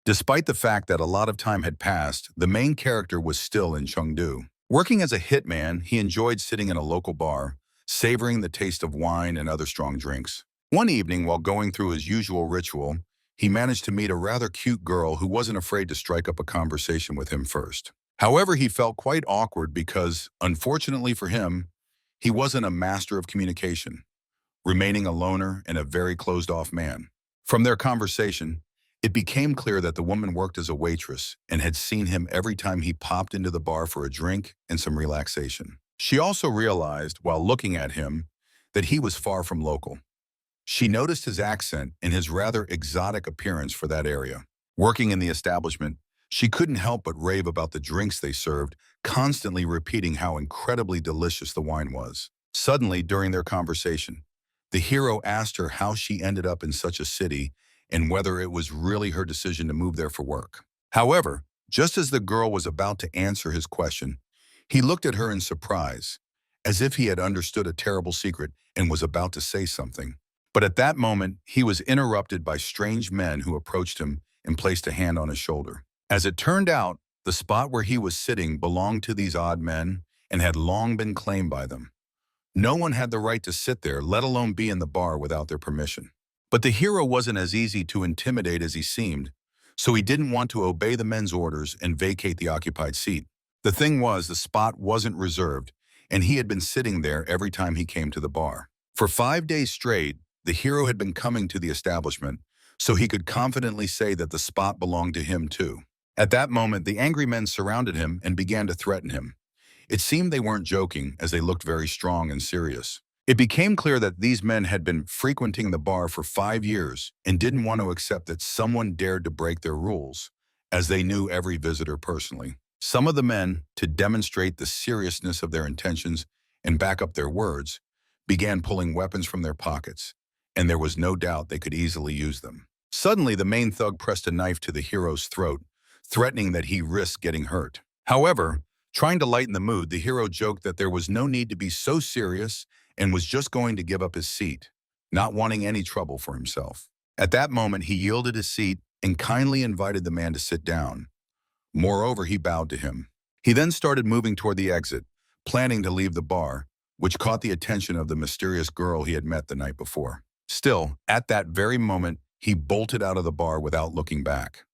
Despite the fact that a lot of time had passed, the main character was still in Chengdu. Working as a hitman, he enjoyed sitting in a local bar, savoring the taste of wine and other strong drinks. One evening, while going through his usual ritual, he managed to meet a rather cute girl who wasn't afraid to strike up a conversation with him first. However, he felt quite awkward because, unfortunately for him, he wasn't a master of communication, remaining a loner and a very closed-off man. From their conversation, it became clear that the woman worked as a waitress and had seen him every time he popped into the bar for a drink and some relaxation. She also realized, while looking at him, that he was far from local. She noticed his accent and his rather exotic appearance for that area. Working in the establishment, she couldn't help but rave about the drinks they served, constantly repeating how incredibly delicious the wine was. Suddenly, during their conversation, the hero asked her how she ended up in such a city and whether it was really her decision to move there for work. However, just as the girl was about to answer his question, he looked at her in surprise, as if he had understood a terrible secret and was about to say something. But at that moment, he was interrupted by strange men who approached him and placed a hand on his shoulder. As it turned out, the spot where he was sitting belonged to these odd men and had long been claimed by them. No one had the right to sit there, let alone be in the bar without their permission. But the hero wasn't as easy to intimidate as he seemed, so he didn't want to obey the men's orders and vacate the occupied seat. The thing was, the spot wasn't reserved, and he had been sitting there every time he came to the bar. For 5 days straight, the hero had been coming to the establishment, so he could confidently say that the spot belonged to him too. At that moment, the angry men surrounded him and began to threaten him. It seemed they weren't joking, as they looked very strong and serious. It became clear that these men had been frequenting the bar for 5 years and didn't want to accept that someone dared to break their rules, as they knew every visitor personally. Some of the men, to demonstrate the seriousness of their intentions and back up their words, began pulling weapons from their pockets, and there was no doubt they could easily use them. Suddenly, the main thug pressed a knife to the hero's throat, threatening that he risked getting hurt. However, trying to lighten the mood, the hero joked that there was no need to be so serious and was just going to give up his seat, not wanting any trouble for himself. At that moment, he yielded his seat and kindly invited the man to sit down. Moreover, he bowed to him. He then started moving toward the exit, planning to leave the bar, which caught the attention of the mysterious girl he had met the night before. Still, at that very moment, he bolted out of the bar without looking back.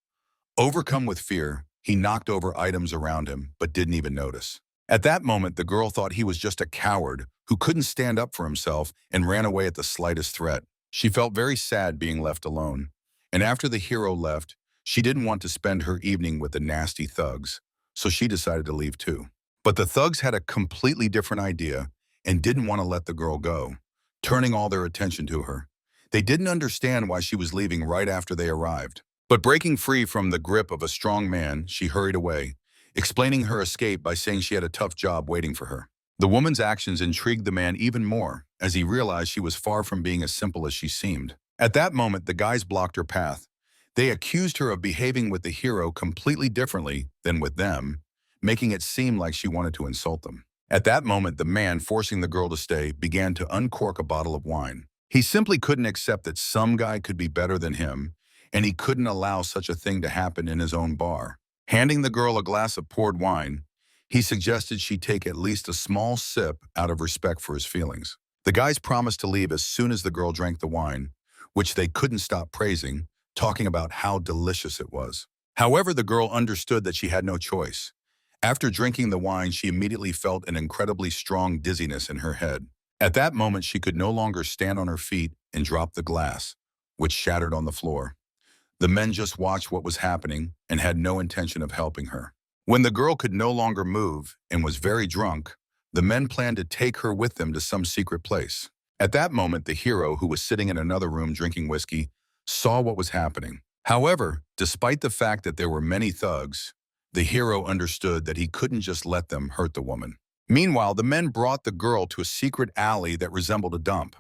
Overcome with fear, he knocked over items around him, but didn't even notice. At that moment, the girl thought he was just a coward who couldn't stand up for himself and ran away at the slightest threat. She felt very sad being left alone, and after the hero left, she didn't want to spend her evening with the nasty thugs, so she decided to leave too. But the thugs had a completely different idea and didn't want to let the girl go, turning all their attention to her. They didn't understand why she was leaving right after they arrived. But breaking free from the grip of a strong man, she hurried away, explaining her escape by saying she had a tough job waiting for her. The woman's actions intrigued the man even more, as he realized she was far from being as simple as she seemed. At that moment, the guys blocked her path. They accused her of behaving with the hero completely differently than with them, making it seem like she wanted to insult them. At that moment, the man, forcing the girl to stay, began to uncork a bottle of wine. He simply couldn't accept that some guy could be better than him, and he couldn't allow such a thing to happen in his own bar. Handing the girl a glass of poured wine, he suggested she take at least a small sip out of respect for his feelings. The guys promised to leave as soon as the girl drank the wine, which they couldn't stop praising, talking about how delicious it was. However, the girl understood that she had no choice. After drinking the wine, she immediately felt an incredibly strong dizziness in her head. At that moment, she could no longer stand on her feet and dropped the glass, which shattered on the floor. The men just watched what was happening and had no intention of helping her. When the girl could no longer move and was very drunk, the men planned to take her with them to some secret place. At that moment, the hero, who was sitting in another room drinking whiskey, saw what was happening. However, despite the fact that there were many thugs, the hero understood that he couldn't just let them hurt the woman. Meanwhile, the men brought the girl to a secret alley that resembled a dump.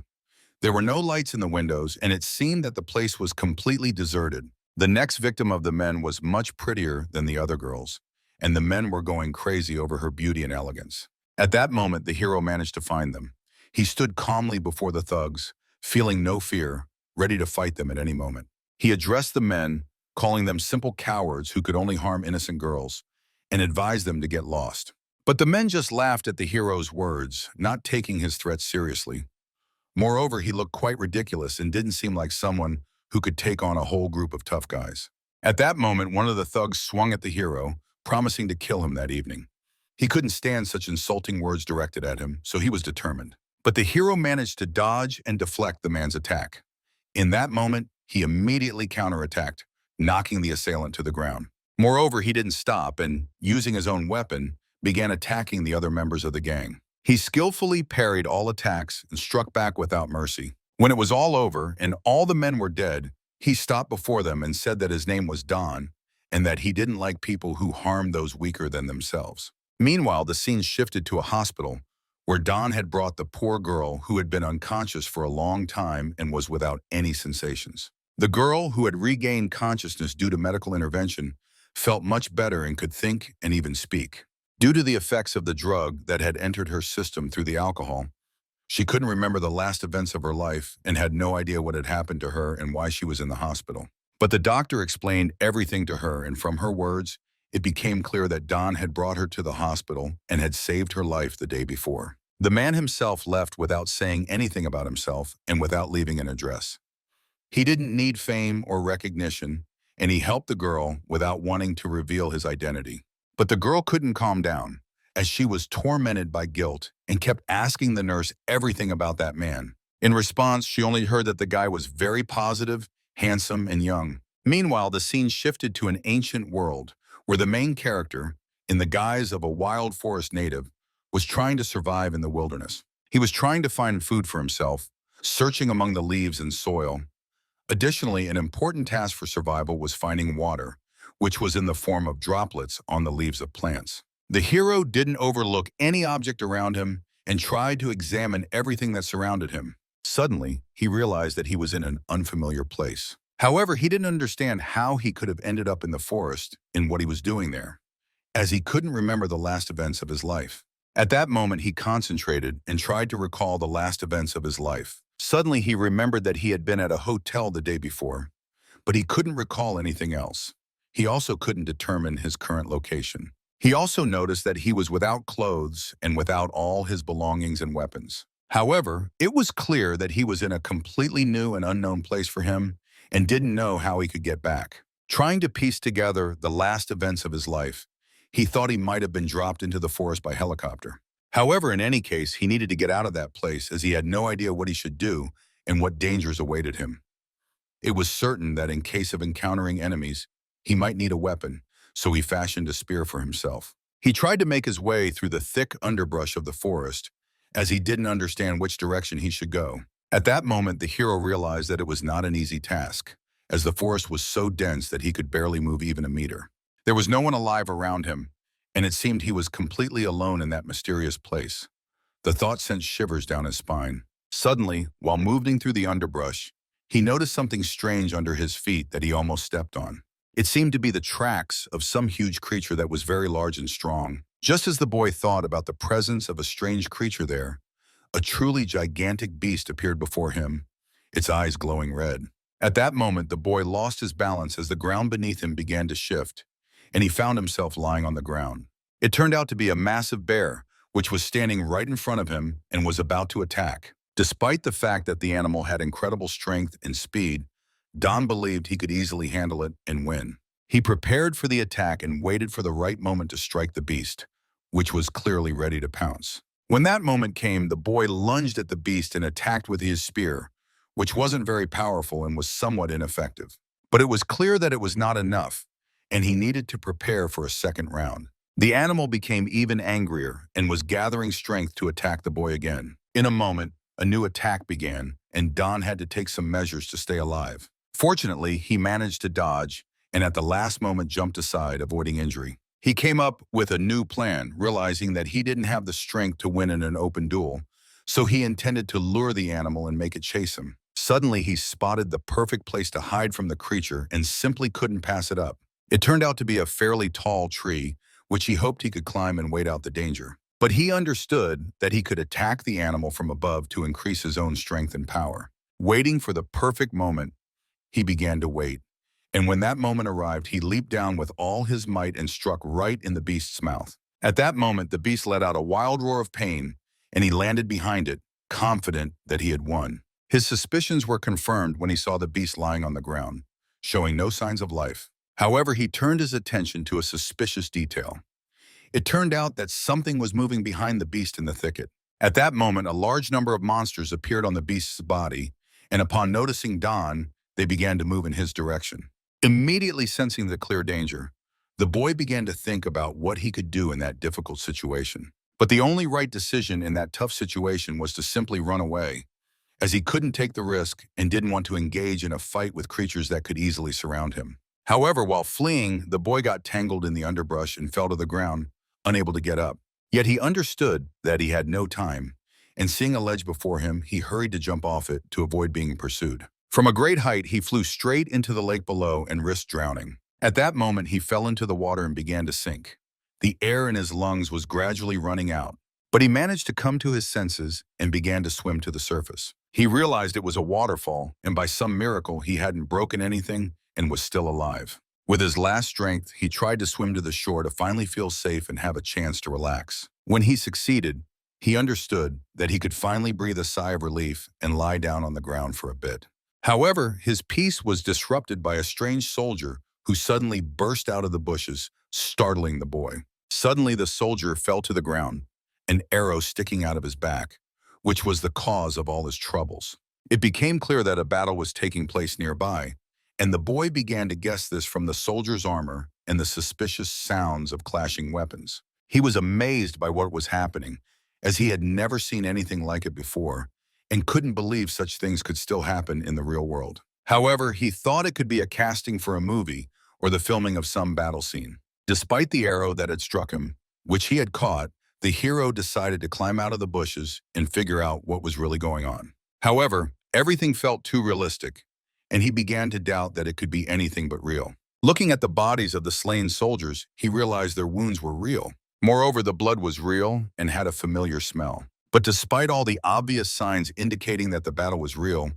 There were no lights in the windows, and it seemed that the place was completely deserted. The next victim of the men was much prettier than the other girls, and the men were going crazy over her beauty and elegance. At that moment, the hero managed to find them. He stood calmly before the thugs, feeling no fear, ready to fight them at any moment. He addressed the men, calling them simple cowards who could only harm innocent girls, and advised them to get lost. But the men just laughed at the hero's words, not taking his threats seriously. Moreover, he looked quite ridiculous and didn't seem like someone who could take on a whole group of tough guys. At that moment, one of the thugs swung at the hero, promising to kill him that evening. He couldn't stand such insulting words directed at him, so he was determined. But the hero managed to dodge and deflect the man's attack. In that moment, he immediately counterattacked, knocking the assailant to the ground. Moreover, he didn't stop and, using his own weapon, began attacking the other members of the gang. He skillfully parried all attacks and struck back without mercy. When it was all over and all the men were dead, he stopped before them and said that his name was Don and that he didn't like people who harmed those weaker than themselves. Meanwhile, the scene shifted to a hospital where Don had brought the poor girl who had been unconscious for a long time and was without any sensations. The girl, who had regained consciousness due to medical intervention, felt much better and could think and even speak. Due to the effects of the drug that had entered her system through the alcohol, she couldn't remember the last events of her life and had no idea what had happened to her and why she was in the hospital. But the doctor explained everything to her, and from her words, it became clear that Don had brought her to the hospital and had saved her life the day before. The man himself left without saying anything about himself and without leaving an address. He didn't need fame or recognition, and he helped the girl without wanting to reveal his identity. But the girl couldn't calm down, as she was tormented by guilt and kept asking the nurse everything about that man. In response, she only heard that the guy was very positive, handsome, and young. Meanwhile, the scene shifted to an ancient world where the main character, in the guise of a wild forest native, was trying to survive in the wilderness. He was trying to find food for himself, searching among the leaves and soil. Additionally, an important task for survival was finding water, which was in the form of droplets on the leaves of plants. The hero didn't overlook any object around him and tried to examine everything that surrounded him. Suddenly, he realized that he was in an unfamiliar place. However, he didn't understand how he could have ended up in the forest and what he was doing there, as he couldn't remember the last events of his life. At that moment, he concentrated and tried to recall the last events of his life. Suddenly, he remembered that he had been at a hotel the day before, but he couldn't recall anything else. He also couldn't determine his current location. He also noticed that he was without clothes and without all his belongings and weapons. However, it was clear that he was in a completely new and unknown place for him and didn't know how he could get back. Trying to piece together the last events of his life, he thought he might have been dropped into the forest by helicopter. However, in any case, he needed to get out of that place as he had no idea what he should do and what dangers awaited him. It was certain that in case of encountering enemies, he might need a weapon, so he fashioned a spear for himself. He tried to make his way through the thick underbrush of the forest, as he didn't understand which direction he should go. At that moment, the hero realized that it was not an easy task, as the forest was so dense that he could barely move even a meter. There was no one alive around him, and it seemed he was completely alone in that mysterious place. The thought sent shivers down his spine. Suddenly, while moving through the underbrush, he noticed something strange under his feet that he almost stepped on. It seemed to be the tracks of some huge creature that was very large and strong. Just as the boy thought about the presence of a strange creature there, a truly gigantic beast appeared before him, its eyes glowing red. At that moment, the boy lost his balance as the ground beneath him began to shift, and he found himself lying on the ground. It turned out to be a massive bear, which was standing right in front of him and was about to attack. Despite the fact that the animal had incredible strength and speed, Don believed he could easily handle it and win. He prepared for the attack and waited for the right moment to strike the beast, which was clearly ready to pounce. When that moment came, the boy lunged at the beast and attacked with his spear, which wasn't very powerful and was somewhat ineffective. But it was clear that it was not enough, and he needed to prepare for a second round. The animal became even angrier and was gathering strength to attack the boy again. In a moment, a new attack began, and Don had to take some measures to stay alive. Fortunately, he managed to dodge and at the last moment jumped aside, avoiding injury. He came up with a new plan, realizing that he didn't have the strength to win in an open duel, so he intended to lure the animal and make it chase him. Suddenly, he spotted the perfect place to hide from the creature and simply couldn't pass it up. It turned out to be a fairly tall tree, which he hoped he could climb and wait out the danger. But he understood that he could attack the animal from above to increase his own strength and power. Waiting for the perfect moment, he began to wait, And when that moment arrived, he leaped down with all his might and struck right in the beast's mouth. At that moment, the beast let out a wild roar of pain, and he landed behind it, confident that he had won. His suspicions were confirmed when he saw the beast lying on the ground, showing no signs of life. However, he turned his attention to a suspicious detail. It turned out that something was moving behind the beast in the thicket. At that moment, a large number of monsters appeared on the beast's body, and upon noticing Don, they began to move in his direction. Immediately sensing the clear danger, the boy began to think about what he could do in that difficult situation. But the only right decision in that tough situation was to simply run away, as he couldn't take the risk and didn't want to engage in a fight with creatures that could easily surround him. However, while fleeing, the boy got tangled in the underbrush and fell to the ground, unable to get up. Yet he understood that he had no time, and seeing a ledge before him, he hurried to jump off it to avoid being pursued. From a great height, he flew straight into the lake below and risked drowning. At that moment, he fell into the water and began to sink. The air in his lungs was gradually running out, but he managed to come to his senses and began to swim to the surface. He realized it was a waterfall, and by some miracle, he hadn't broken anything and was still alive. With his last strength, he tried to swim to the shore to finally feel safe and have a chance to relax. When he succeeded, he understood that he could finally breathe a sigh of relief and lie down on the ground for a bit. However, his peace was disrupted by a strange soldier who suddenly burst out of the bushes, startling the boy. Suddenly, the soldier fell to the ground, an arrow sticking out of his back, which was the cause of all his troubles. It became clear that a battle was taking place nearby, and the boy began to guess this from the soldier's armor and the suspicious sounds of clashing weapons. He was amazed by what was happening, as he had never seen anything like it before, and couldn't believe such things could still happen in the real world. However, he thought it could be a casting for a movie or the filming of some battle scene. Despite the arrow that had struck him, which he had caught, the hero decided to climb out of the bushes and figure out what was really going on. However, everything felt too realistic, and he began to doubt that it could be anything but real. Looking at the bodies of the slain soldiers, he realized their wounds were real. Moreover, the blood was real and had a familiar smell. But despite all the obvious signs indicating that the battle was real,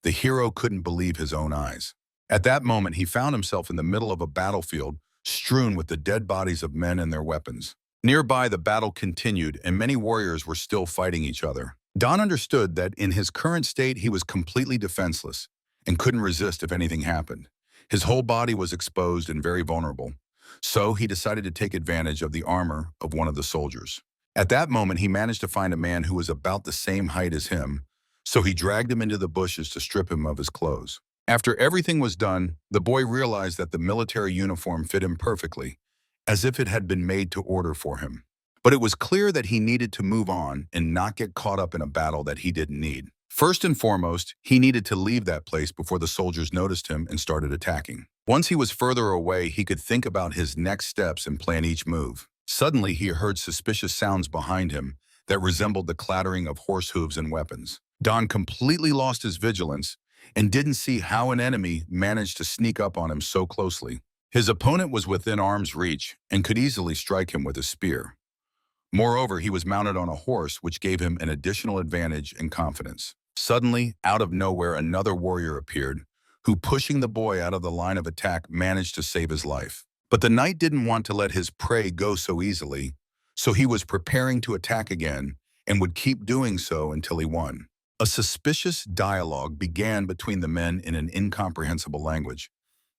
the hero couldn't believe his own eyes. At that moment, he found himself in the middle of a battlefield strewn with the dead bodies of men and their weapons. Nearby, the battle continued, and many warriors were still fighting each other. Don understood that in his current state, he was completely defenseless and couldn't resist if anything happened. His whole body was exposed and very vulnerable, so he decided to take advantage of the armor of one of the soldiers. At that moment, he managed to find a man who was about the same height as him, so he dragged him into the bushes to strip him of his clothes. After everything was done, the boy realized that the military uniform fit him perfectly, as if it had been made to order for him. But it was clear that he needed to move on and not get caught up in a battle that he didn't need. First and foremost, he needed to leave that place before the soldiers noticed him and started attacking. Once he was further away, he could think about his next steps and plan each move. Suddenly, he heard suspicious sounds behind him that resembled the clattering of horse hooves and weapons. Don completely lost his vigilance and didn't see how an enemy managed to sneak up on him so closely. His opponent was within arm's reach and could easily strike him with a spear. Moreover, he was mounted on a horse, which gave him an additional advantage and confidence. Suddenly, out of nowhere, another warrior appeared, who, pushing the boy out of the line of attack, managed to save his life. But the knight didn't want to let his prey go so easily, so he was preparing to attack again and would keep doing so until he won. A suspicious dialogue began between the men in an incomprehensible language,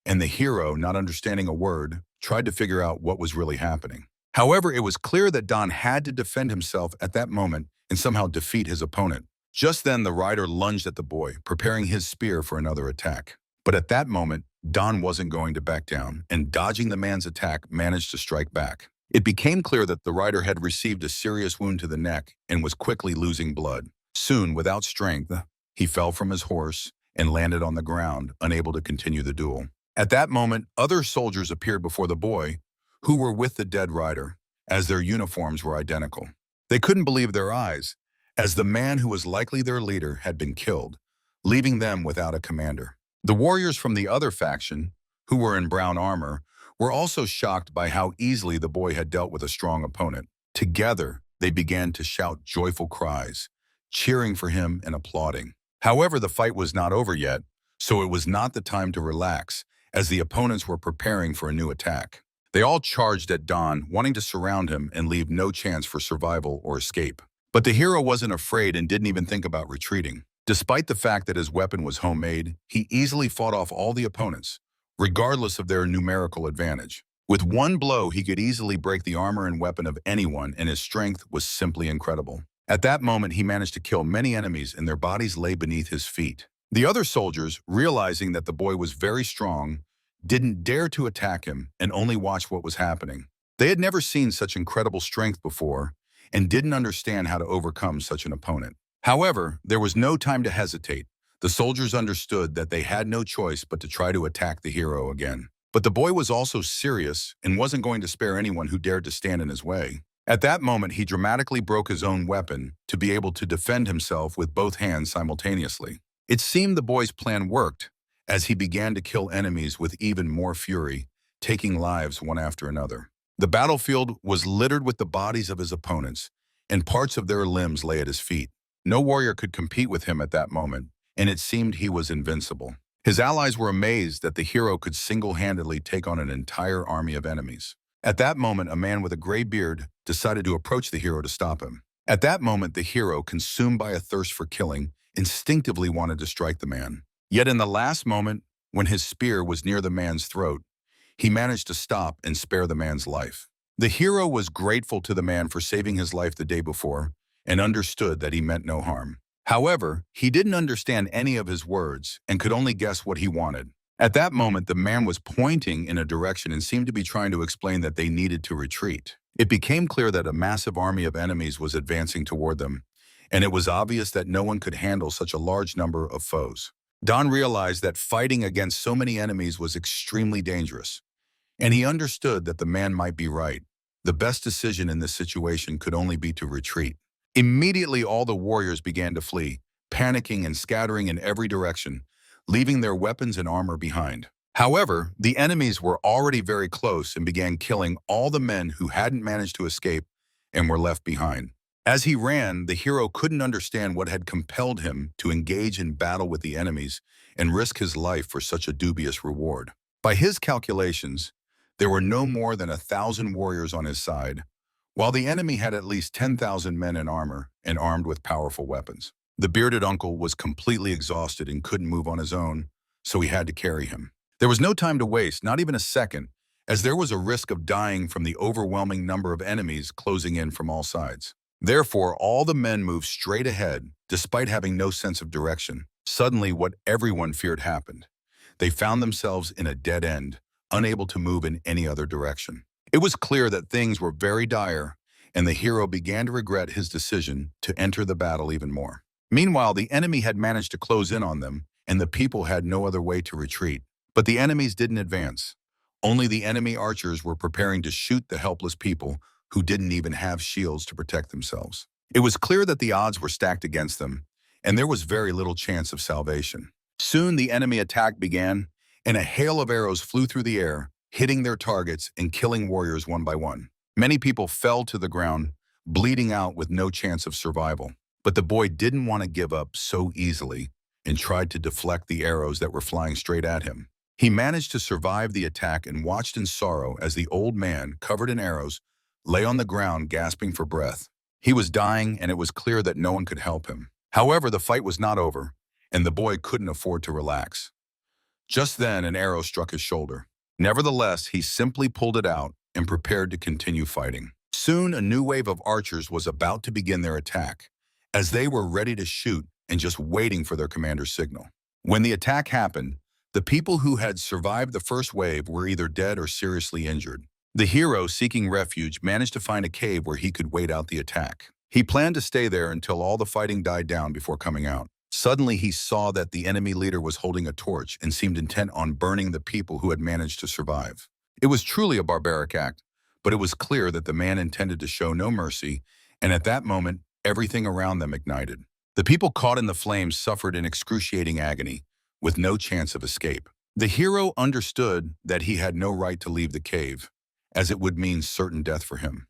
and the hero, not understanding a word, tried to figure out what was really happening. However, it was clear that Don had to defend himself at that moment and somehow defeat his opponent. Just then, the rider lunged at the boy, preparing his spear for another attack. But at that moment, Don wasn't going to back down, and dodging the man's attack, managed to strike back. It became clear that the rider had received a serious wound to the neck and was quickly losing blood. Soon, without strength, he fell from his horse and landed on the ground, unable to continue the duel. At that moment, other soldiers appeared before the boy, who were with the dead rider, as their uniforms were identical. They couldn't believe their eyes, as the man who was likely their leader had been killed, leaving them without a commander. The warriors from the other faction, who were in brown armor, were also shocked by how easily the boy had dealt with a strong opponent. Together, they began to shout joyful cries, cheering for him and applauding. However, the fight was not over yet, so it was not the time to relax, as the opponents were preparing for a new attack. They all charged at Don, wanting to surround him and leave no chance for survival or escape. But the hero wasn't afraid and didn't even think about retreating. Despite the fact that his weapon was homemade, he easily fought off all the opponents, regardless of their numerical advantage. With one blow, he could easily break the armor and weapon of anyone, and his strength was simply incredible. At that moment, he managed to kill many enemies, and their bodies lay beneath his feet. The other soldiers, realizing that the boy was very strong, didn't dare to attack him and only watched what was happening. They had never seen such incredible strength before and didn't understand how to overcome such an opponent. However, there was no time to hesitate. The soldiers understood that they had no choice but to try to attack the hero again. But the boy was also serious and wasn't going to spare anyone who dared to stand in his way. At that moment, he dramatically broke his own weapon to be able to defend himself with both hands simultaneously. It seemed the boy's plan worked, as he began to kill enemies with even more fury, taking lives one after another. The battlefield was littered with the bodies of his opponents, and parts of their limbs lay at his feet. No warrior could compete with him at that moment, and it seemed he was invincible. His allies were amazed that the hero could single-handedly take on an entire army of enemies. At that moment, a man with a gray beard decided to approach the hero to stop him. At that moment, the hero, consumed by a thirst for killing, instinctively wanted to strike the man. Yet in the last moment, when his spear was near the man's throat, he managed to stop and spare the man's life. The hero was grateful to the man for saving his life the day before and understood that he meant no harm. However, he didn't understand any of his words and could only guess what he wanted. At that moment, the man was pointing in a direction and seemed to be trying to explain that they needed to retreat. It became clear that a massive army of enemies was advancing toward them, and it was obvious that no one could handle such a large number of foes. Don realized that fighting against so many enemies was extremely dangerous, and he understood that the man might be right. The best decision in this situation could only be to retreat. Immediately, all the warriors began to flee, panicking and scattering in every direction, leaving their weapons and armor behind. However, the enemies were already very close and began killing all the men who hadn't managed to escape and were left behind. As he ran, the hero couldn't understand what had compelled him to engage in battle with the enemies and risk his life for such a dubious reward. By his calculations, there were no more than 1,000 warriors on his side, while the enemy had at least 10,000 men in armor and armed with powerful weapons. The bearded uncle was completely exhausted and couldn't move on his own, so he had to carry him. There was no time to waste, not even a second, as there was a risk of dying from the overwhelming number of enemies closing in from all sides. Therefore, all the men moved straight ahead, despite having no sense of direction. Suddenly, what everyone feared happened. They found themselves in a dead end, unable to move in any other direction. It was clear that things were very dire, and the hero began to regret his decision to enter the battle even more. Meanwhile, the enemy had managed to close in on them, and the people had no other way to retreat. But the enemies didn't advance. Only the enemy archers were preparing to shoot the helpless people who didn't even have shields to protect themselves. It was clear that the odds were stacked against them, and there was very little chance of salvation. Soon the enemy attack began, and a hail of arrows flew through the air, hitting their targets and killing warriors one by one. Many people fell to the ground, bleeding out with no chance of survival. But the boy didn't want to give up so easily and tried to deflect the arrows that were flying straight at him. He managed to survive the attack and watched in sorrow as the old man, covered in arrows, lay on the ground gasping for breath. He was dying, and it was clear that no one could help him. However, the fight was not over, and the boy couldn't afford to relax. Just then, an arrow struck his shoulder. Nevertheless, he simply pulled it out and prepared to continue fighting. Soon, a new wave of archers was about to begin their attack, as they were ready to shoot and just waiting for their commander's signal. When the attack happened, the people who had survived the first wave were either dead or seriously injured. The hero, seeking refuge, managed to find a cave where he could wait out the attack. He planned to stay there until all the fighting died down before coming out. Suddenly, he saw that the enemy leader was holding a torch and seemed intent on burning the people who had managed to survive. It was truly a barbaric act, but it was clear that the man intended to show no mercy, and at that moment, everything around them ignited. The people caught in the flames suffered in excruciating agony, with no chance of escape. The hero understood that he had no right to leave the cave, as it would mean certain death for him.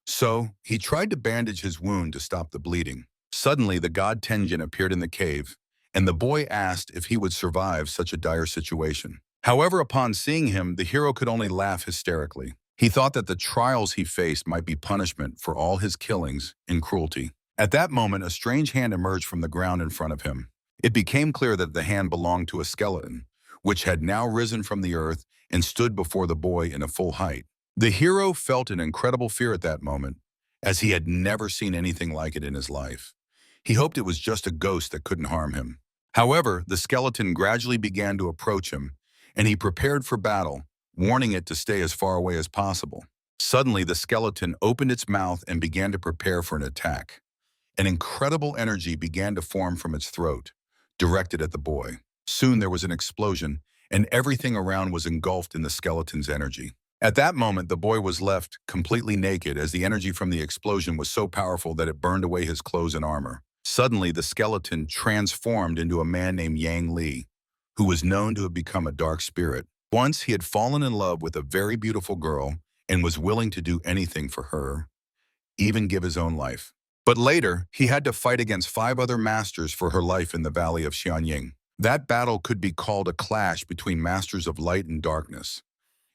So, he tried to bandage his wound to stop the bleeding. Suddenly, the god Tenjin appeared in the cave, and the boy asked if he would survive such a dire situation. However, upon seeing him, the hero could only laugh hysterically. He thought that the trials he faced might be punishment for all his killings and cruelty. At that moment, a strange hand emerged from the ground in front of him. It became clear that the hand belonged to a skeleton, which had now risen from the earth and stood before the boy in a full height. The hero felt an incredible fear at that moment, as he had never seen anything like it in his life. He hoped it was just a ghost that couldn't harm him. However, the skeleton gradually began to approach him, and he prepared for battle, warning it to stay as far away as possible. Suddenly, the skeleton opened its mouth and began to prepare for an attack. An incredible energy began to form from its throat, directed at the boy. Soon there was an explosion, and everything around was engulfed in the skeleton's energy. At that moment, the boy was left completely naked, as the energy from the explosion was so powerful that it burned away his clothes and armor. Suddenly, the skeleton transformed into a man named Yang Li, who was known to have become a dark spirit. Once he had fallen in love with a very beautiful girl and was willing to do anything for her, even give his own life. But later, he had to fight against 5 other masters for her life in the valley of Xianying. That battle could be called a clash between masters of light and darkness.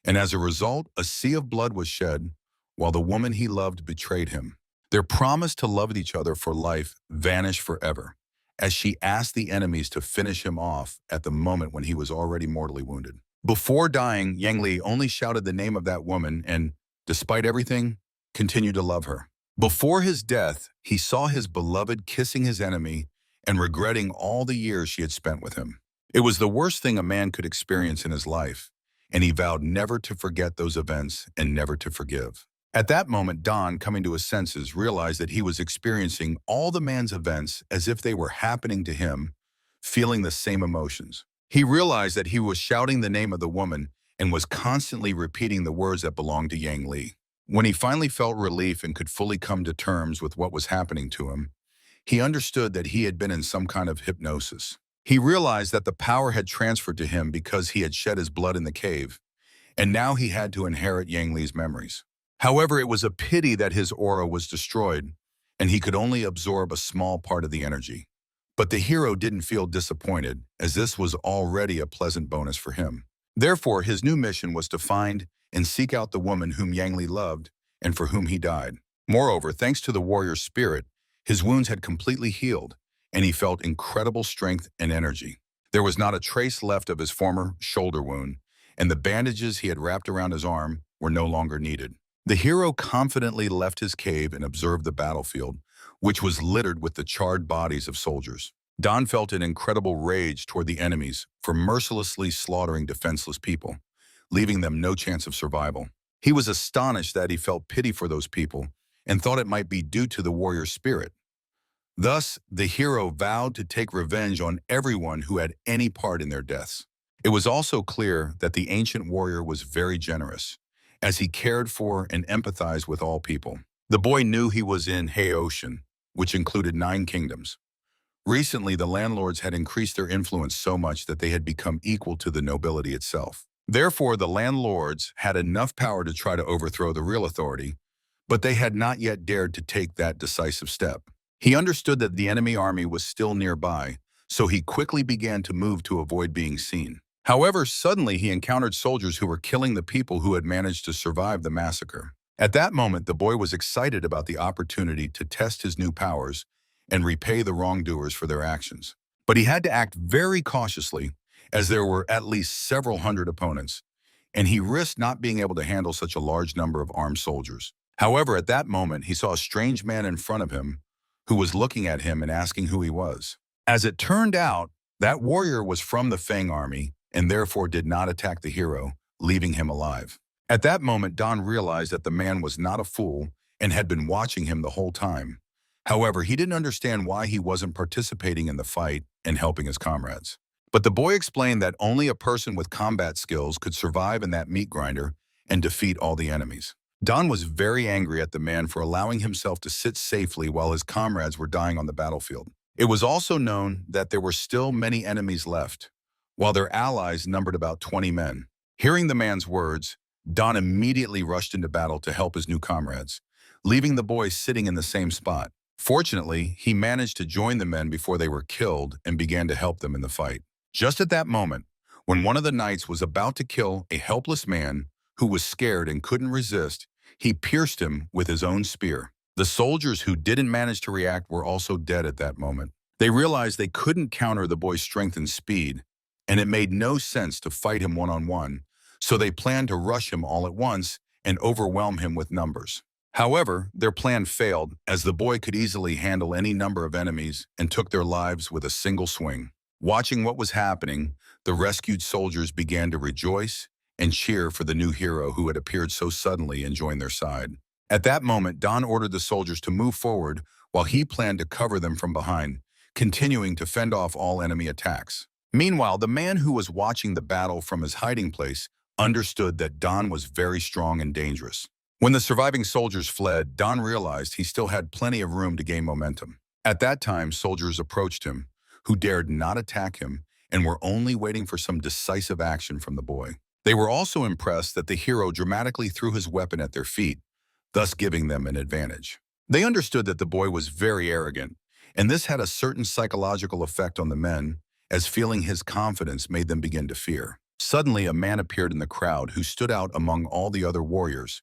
And as a result, a sea of blood was shed, while the woman he loved betrayed him. Their promise to love each other for life vanished forever, as she asked the enemies to finish him off at the moment when he was already mortally wounded. Before dying, Yang Li only shouted the name of that woman and, despite everything, continued to love her. Before his death, he saw his beloved kissing his enemy and regretting all the years she had spent with him. It was the worst thing a man could experience in his life, and he vowed never to forget those events and never to forgive. At that moment, Don, coming to his senses, realized that he was experiencing all the man's events as if they were happening to him, feeling the same emotions. He realized that he was shouting the name of the woman and was constantly repeating the words that belonged to Yang Li. When he finally felt relief and could fully come to terms with what was happening to him, he understood that he had been in some kind of hypnosis. He realized that the power had transferred to him because he had shed his blood in the cave, and now he had to inherit Yang Li's memories. However, it was a pity that his aura was destroyed, and he could only absorb a small part of the energy. But the hero didn't feel disappointed, as this was already a pleasant bonus for him. Therefore, his new mission was to find and seek out the woman whom Yang Li loved and for whom he died. Moreover, thanks to the warrior's spirit, his wounds had completely healed, and he felt incredible strength and energy. There was not a trace left of his former shoulder wound, and the bandages he had wrapped around his arm were no longer needed. The hero confidently left his cave and observed the battlefield, which was littered with the charred bodies of soldiers. Don felt an incredible rage toward the enemies for mercilessly slaughtering defenseless people, leaving them no chance of survival. He was astonished that he felt pity for those people and thought it might be due to the warrior spirit. Thus, the hero vowed to take revenge on everyone who had any part in their deaths. It was also clear that the ancient warrior was very generous, as he cared for and empathized with all people. The boy knew he was in Ocean, which included 9 kingdoms. Recently, the landlords had increased their influence so much that they had become equal to the nobility itself. Therefore, the landlords had enough power to try to overthrow the real authority, but they had not yet dared to take that decisive step. He understood that the enemy army was still nearby, so he quickly began to move to avoid being seen. However, suddenly he encountered soldiers who were killing the people who had managed to survive the massacre. At that moment, the boy was excited about the opportunity to test his new powers and repay the wrongdoers for their actions. But he had to act very cautiously, as there were at least several hundred opponents, and he risked not being able to handle such a large number of armed soldiers. However, at that moment, he saw a strange man in front of him who was looking at him and asking who he was. As it turned out, that warrior was from the Fang army and therefore did not attack the hero, leaving him alive. At that moment, Don realized that the man was not a fool and had been watching him the whole time. However, he didn't understand why he wasn't participating in the fight and helping his comrades. But the boy explained that only a person with combat skills could survive in that meat grinder and defeat all the enemies. Don was very angry at the man for allowing himself to sit safely while his comrades were dying on the battlefield. It was also known that there were still many enemies left, while their allies numbered about 20 men. Hearing the man's words, Don immediately rushed into battle to help his new comrades, leaving the boy sitting in the same spot. Fortunately, he managed to join the men before they were killed and began to help them in the fight. Just at that moment, When one of the knights was about to kill a helpless man who was scared and couldn't resist, he pierced him with his own spear. The soldiers who didn't manage to react were also dead at that moment. They realized they couldn't counter the boy's strength and speed, and it made no sense to fight him one-on-one, so they planned to rush him all at once and overwhelm him with numbers. However, their plan failed, as the boy could easily handle any number of enemies and took their lives with a single swing. Watching what was happening, the rescued soldiers began to rejoice and cheer for the new hero who had appeared so suddenly and joined their side. At that moment, Don ordered the soldiers to move forward while he planned to cover them from behind, continuing to fend off all enemy attacks. Meanwhile, the man who was watching the battle from his hiding place understood that Don was very strong and dangerous. When the surviving soldiers fled, Don realized he still had plenty of room to gain momentum. At that time, soldiers approached him, who dared not attack him and were only waiting for some decisive action from the boy. They were also impressed that the hero dramatically threw his weapon at their feet, thus giving them an advantage. They understood that the boy was very arrogant, and this had a certain psychological effect on the men, as feeling his confidence made them begin to fear. Suddenly, a man appeared in the crowd who stood out among all the other warriors.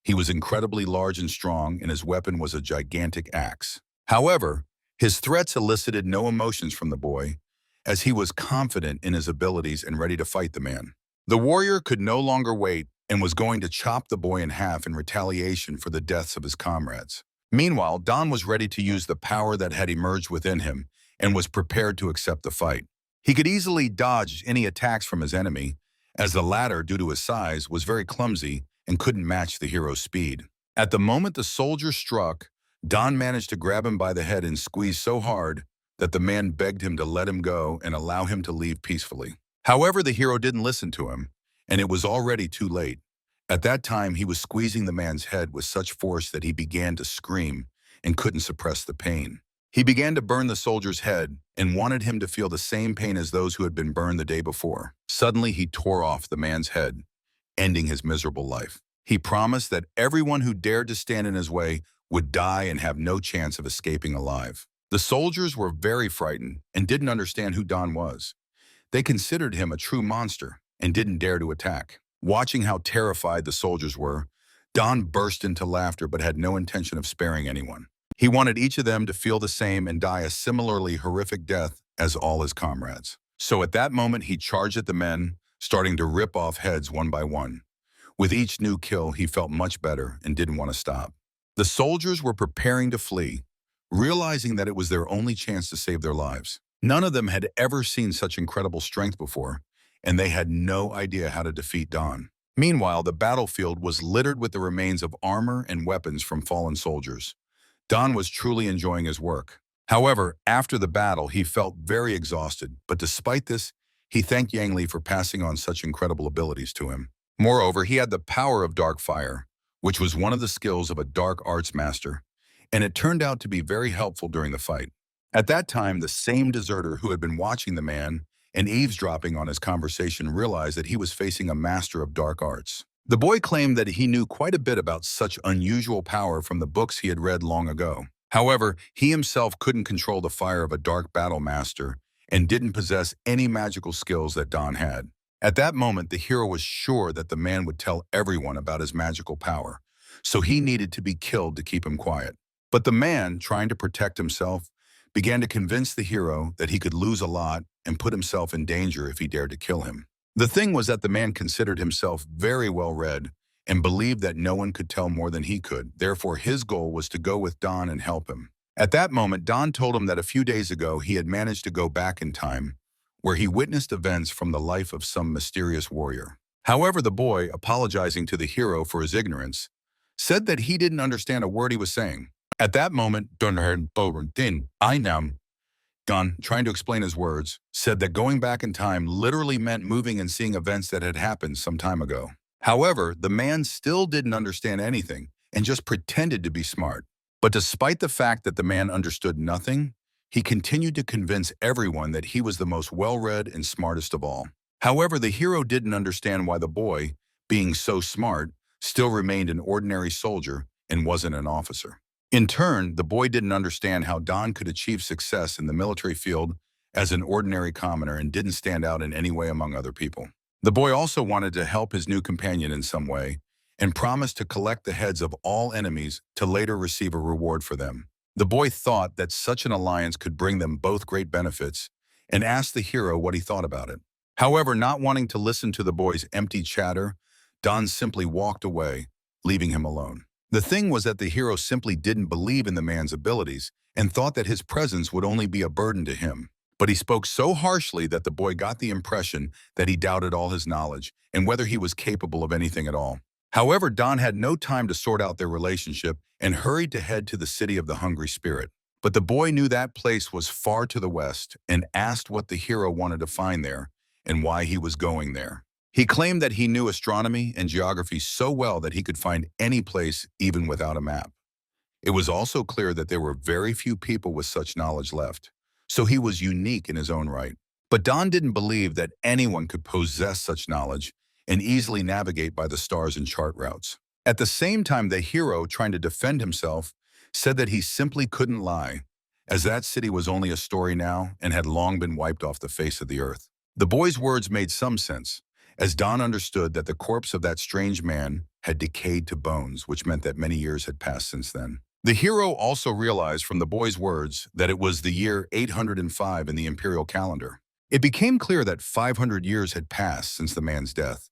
He was incredibly large and strong, and his weapon was a gigantic axe. However, his threats elicited no emotions from the boy, as he was confident in his abilities and ready to fight the man. The warrior could no longer wait and was going to chop the boy in half in retaliation for the deaths of his comrades. Meanwhile, Don was ready to use the power that had emerged within him and was prepared to accept the fight. He could easily dodge any attacks from his enemy, as the latter, due to his size, was very clumsy and couldn't match the hero's speed. At the moment the soldier struck, Don managed to grab him by the head and squeeze so hard that the man begged him to let him go and allow him to leave peacefully. However, the hero didn't listen to him, and it was already too late. At that time, he was squeezing the man's head with such force that he began to scream and couldn't suppress the pain. He began to burn the soldier's head and wanted him to feel the same pain as those who had been burned the day before. Suddenly, he tore off the man's head, ending his miserable life. He promised that everyone who dared to stand in his way would die and have no chance of escaping alive. The soldiers were very frightened and didn't understand who Don was. They considered him a true monster and didn't dare to attack. Watching how terrified the soldiers were, Don burst into laughter but had no intention of sparing anyone. He wanted each of them to feel the same and die a similarly horrific death as all his comrades. So at that moment, he charged at the men, starting to rip off heads one by one. With each new kill, he felt much better and didn't want to stop. The soldiers were preparing to flee, realizing that it was their only chance to save their lives. None of them had ever seen such incredible strength before, and they had no idea how to defeat Don. Meanwhile, the battlefield was littered with the remains of armor and weapons from fallen soldiers. Don was truly enjoying his work. However, after the battle, he felt very exhausted, but despite this, he thanked Yang Li for passing on such incredible abilities to him. Moreover, he had the power of dark fire, which was one of the skills of a dark arts master, and it turned out to be very helpful during the fight. At that time, the same deserter who had been watching the man and eavesdropping on his conversation realized that he was facing a master of dark arts. The boy claimed that he knew quite a bit about such unusual power from the books he had read long ago. However, he himself couldn't control the fire of a dark battle master and didn't possess any magical skills that Don had. At that moment, the hero was sure that the man would tell everyone about his magical power, so he needed to be killed to keep him quiet. But the man, trying to protect himself, began to convince the hero that he could lose a lot and put himself in danger if he dared to kill him. The thing was that the man considered himself very well read and believed that no one could tell more than he could. Therefore, his goal was to go with Don and help him. At that moment, Don told him that a few days ago he had managed to go back in time, where he witnessed events from the life of some mysterious warrior. However, the boy, apologizing to the hero for his ignorance, said that he didn't understand a word he was saying. At that moment, Don, trying to explain his words, said that going back in time literally meant moving and seeing events that had happened some time ago. However, the man still didn't understand anything and just pretended to be smart. But despite the fact that the man understood nothing, he continued to convince everyone that he was the most well-read and smartest of all. However, the hero didn't understand why the boy, being so smart, still remained an ordinary soldier and wasn't an officer. In turn, the boy didn't understand how Don could achieve success in the military field as an ordinary commoner and didn't stand out in any way among other people. The boy also wanted to help his new companion in some way and promised to collect the heads of all enemies to later receive a reward for them. The boy thought that such an alliance could bring them both great benefits and asked the hero what he thought about it. However, not wanting to listen to the boy's empty chatter, Don simply walked away, leaving him alone. The thing was that the hero simply didn't believe in the man's abilities and thought that his presence would only be a burden to him. But he spoke so harshly that the boy got the impression that he doubted all his knowledge and whether he was capable of anything at all. However, Don had no time to sort out their relationship and hurried to head to the city of the hungry spirit. But the boy knew that place was far to the west and asked what the hero wanted to find there and why he was going there. He claimed that he knew astronomy and geography so well that he could find any place even without a map. It was also clear that there were very few people with such knowledge left, so he was unique in his own right. But Don didn't believe that anyone could possess such knowledge and easily navigate by the stars and chart routes. At the same time, the hero, trying to defend himself, said that he simply couldn't lie, as that city was only a story now and had long been wiped off the face of the earth. The boy's words made some sense, as Don understood that the corpse of that strange man had decayed to bones, which meant that many years had passed since then. The hero also realized from the boy's words that it was the year 805 in the imperial calendar. It became clear that 500 years had passed since the man's death,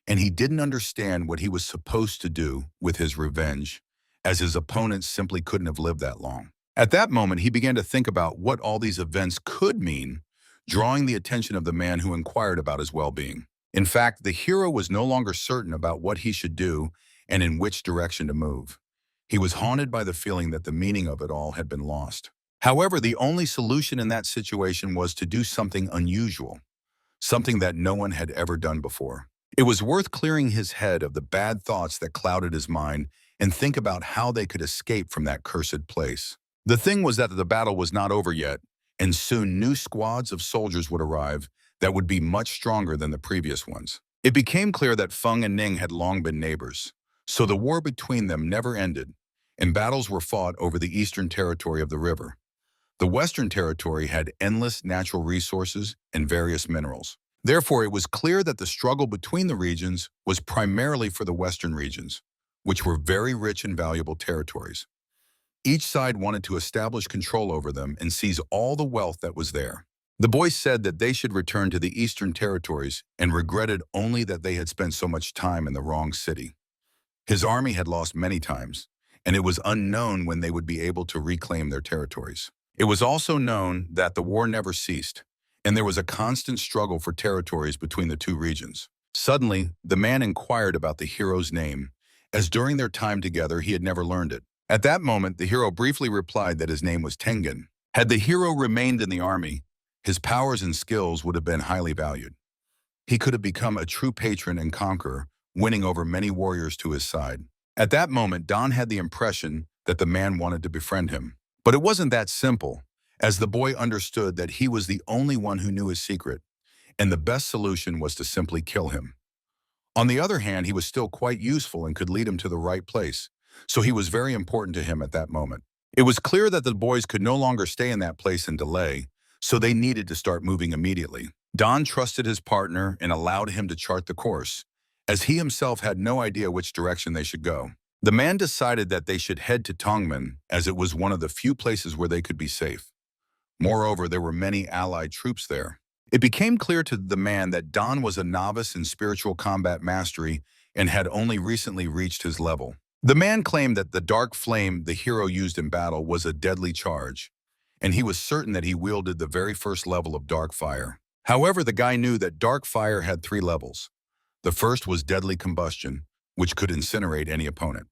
and he didn't understand what he was supposed to do with his revenge, as his opponents simply couldn't have lived that long. At that moment, he began to think about what all these events could mean, drawing the attention of the man who inquired about his well-being. In fact, the hero was no longer certain about what he should do and in which direction to move. He was haunted by the feeling that the meaning of it all had been lost. However, the only solution in that situation was to do something unusual, something that no one had ever done before. It was worth clearing his head of the bad thoughts that clouded his mind and think about how they could escape from that cursed place. The thing was that the battle was not over yet, and soon new squads of soldiers would arrive that would be much stronger than the previous ones. It became clear that Feng and Ning had long been neighbors, so the war between them never ended, and battles were fought over the eastern territory of the river. The western territory had endless natural resources and various minerals. Therefore, it was clear that the struggle between the regions was primarily for the western regions, which were very rich and valuable territories. Each side wanted to establish control over them and seize all the wealth that was there. The boy said that they should return to the eastern territories and regretted only that they had spent so much time in the wrong city. His army had lost many times, and it was unknown when they would be able to reclaim their territories. It was also known that the war never ceased, and there was a constant struggle for territories between the two regions. Suddenly, the man inquired about the hero's name, as during their time together he had never learned it. At that moment, the hero briefly replied that his name was Tengen. Had the hero remained in the army, his powers and skills would have been highly valued. He could have become a true patron and conqueror, winning over many warriors to his side. At that moment, Don had the impression that the man wanted to befriend him. But it wasn't that simple, as the boy understood that he was the only one who knew his secret, and the best solution was to simply kill him. On the other hand, he was still quite useful and could lead him to the right place, so he was very important to him at that moment. It was clear that the boys could no longer stay in that place and delay, so they needed to start moving immediately. Don trusted his partner and allowed him to chart the course, as he himself had no idea which direction they should go. The man decided that they should head to Tongmen, as it was one of the few places where they could be safe. Moreover, there were many allied troops there. It became clear to the man that Don was a novice in spiritual combat mastery and had only recently reached his level. The man claimed that the dark flame the hero used in battle was a deadly charge, and he was certain that he wielded the very first level of dark fire. However, the guy knew that dark fire had 3 levels. The first was deadly combustion, which could incinerate any opponent.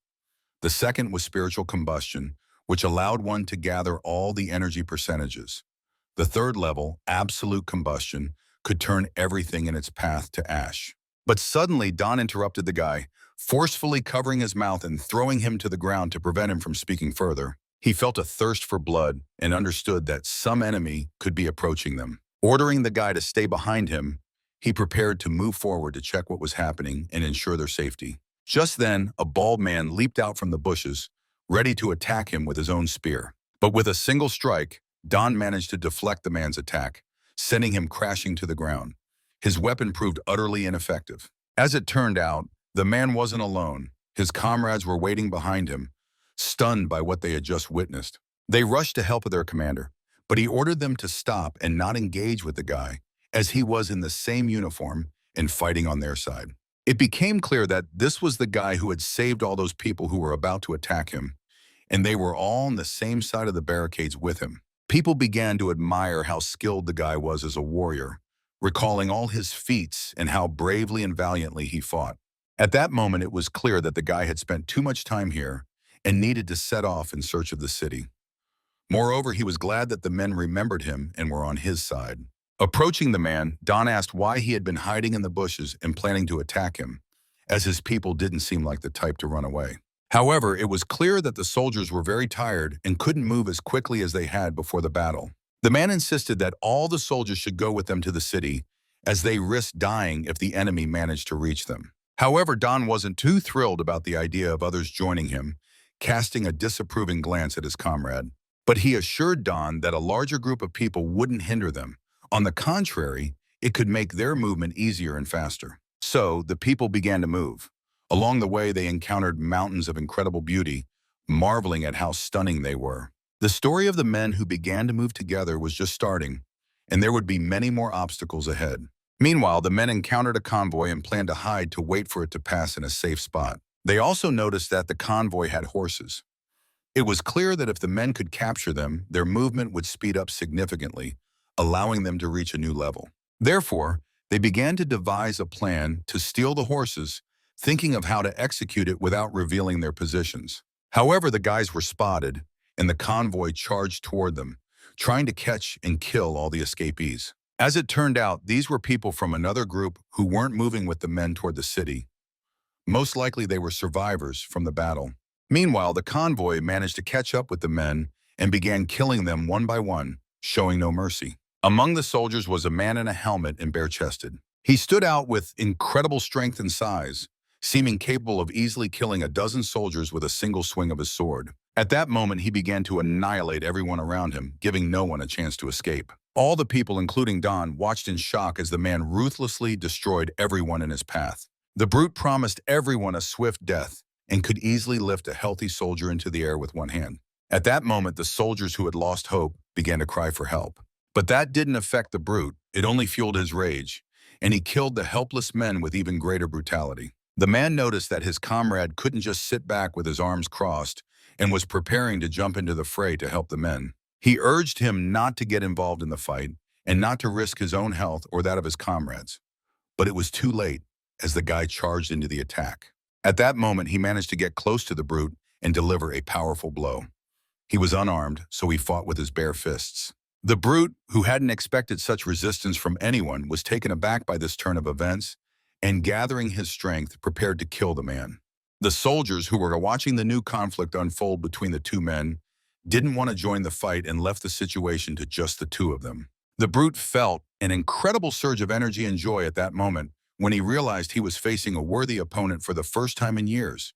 The second was spiritual combustion, which allowed one to gather all the energy percentages. The third level, absolute combustion, could turn everything in its path to ash. But suddenly, Don interrupted the guy, forcefully covering his mouth and throwing him to the ground to prevent him from speaking further. He felt a thirst for blood and understood that some enemy could be approaching them. Ordering the guy to stay behind him, he prepared to move forward to check what was happening and ensure their safety. Just then, a bald man leaped out from the bushes, ready to attack him with his own spear. But with a single strike, Don managed to deflect the man's attack, sending him crashing to the ground. His weapon proved utterly ineffective. As it turned out, the man wasn't alone. His comrades were waiting behind him, stunned by what they had just witnessed. They rushed to help their commander, but he ordered them to stop and not engage with the guy, as he was in the same uniform and fighting on their side. It became clear that this was the guy who had saved all those people who were about to attack him, and they were all on the same side of the barricades with him. People began to admire how skilled the guy was as a warrior, recalling all his feats and how bravely and valiantly he fought. At that moment, it was clear that the guy had spent too much time here and needed to set off in search of the city. Moreover, he was glad that the men remembered him and were on his side. Approaching the man, Don asked why he had been hiding in the bushes and planning to attack him, as his people didn't seem like the type to run away. However, it was clear that the soldiers were very tired and couldn't move as quickly as they had before the battle. The man insisted that all the soldiers should go with them to the city, as they risked dying if the enemy managed to reach them. However, Don wasn't too thrilled about the idea of others joining him, casting a disapproving glance at his comrade. But he assured Don that a larger group of people wouldn't hinder them. On the contrary, it could make their movement easier and faster. So, the people began to move. Along the way, they encountered mountains of incredible beauty, marveling at how stunning they were. The story of the men who began to move together was just starting, and there would be many more obstacles ahead. Meanwhile, the men encountered a convoy and planned to hide to wait for it to pass in a safe spot. They also noticed that the convoy had horses. It was clear that if the men could capture them, their movement would speed up significantly, allowing them to reach a new level. Therefore, they began to devise a plan to steal the horses, thinking of how to execute it without revealing their positions. However, the guys were spotted, and the convoy charged toward them, trying to catch and kill all the escapees. As it turned out, these were people from another group who weren't moving with the men toward the city. Most likely they were survivors from the battle. Meanwhile, the convoy managed to catch up with the men and began killing them one by one, showing no mercy. Among the soldiers was a man in a helmet and bare-chested. He stood out with incredible strength and size, seeming capable of easily killing a dozen soldiers with a single swing of his sword. At that moment, he began to annihilate everyone around him, giving no one a chance to escape. All the people, including Don, watched in shock as the man ruthlessly destroyed everyone in his path. The brute promised everyone a swift death and could easily lift a healthy soldier into the air with one hand. At that moment, the soldiers who had lost hope began to cry for help. But that didn't affect the brute. It only fueled his rage, and he killed the helpless men with even greater brutality. The man noticed that his comrade couldn't just sit back with his arms crossed and was preparing to jump into the fray to help the men. He urged him not to get involved in the fight and not to risk his own health or that of his comrades. But it was too late as the guy charged into the attack. At that moment, he managed to get close to the brute and deliver a powerful blow. He was unarmed, so he fought with his bare fists. The brute, who hadn't expected such resistance from anyone, was taken aback by this turn of events and, gathering his strength, prepared to kill the man. The soldiers, who were watching the new conflict unfold between the two men, didn't want to join the fight and left the situation to just the two of them. The brute felt an incredible surge of energy and joy at that moment when he realized he was facing a worthy opponent for the first time in years.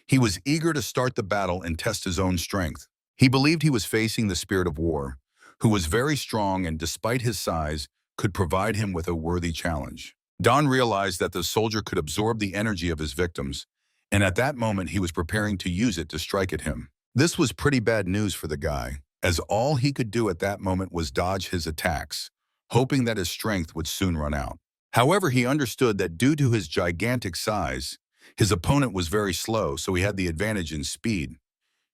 He was eager to start the battle and test his own strength. He believed he was facing the spirit of war, who was very strong and, despite his size, could provide him with a worthy challenge. Don realized that the soldier could absorb the energy of his victims, and at that moment he was preparing to use it to strike at him. This was pretty bad news for the guy, as all he could do at that moment was dodge his attacks, hoping that his strength would soon run out. However, he understood that due to his gigantic size, his opponent was very slow, so he had the advantage in speed.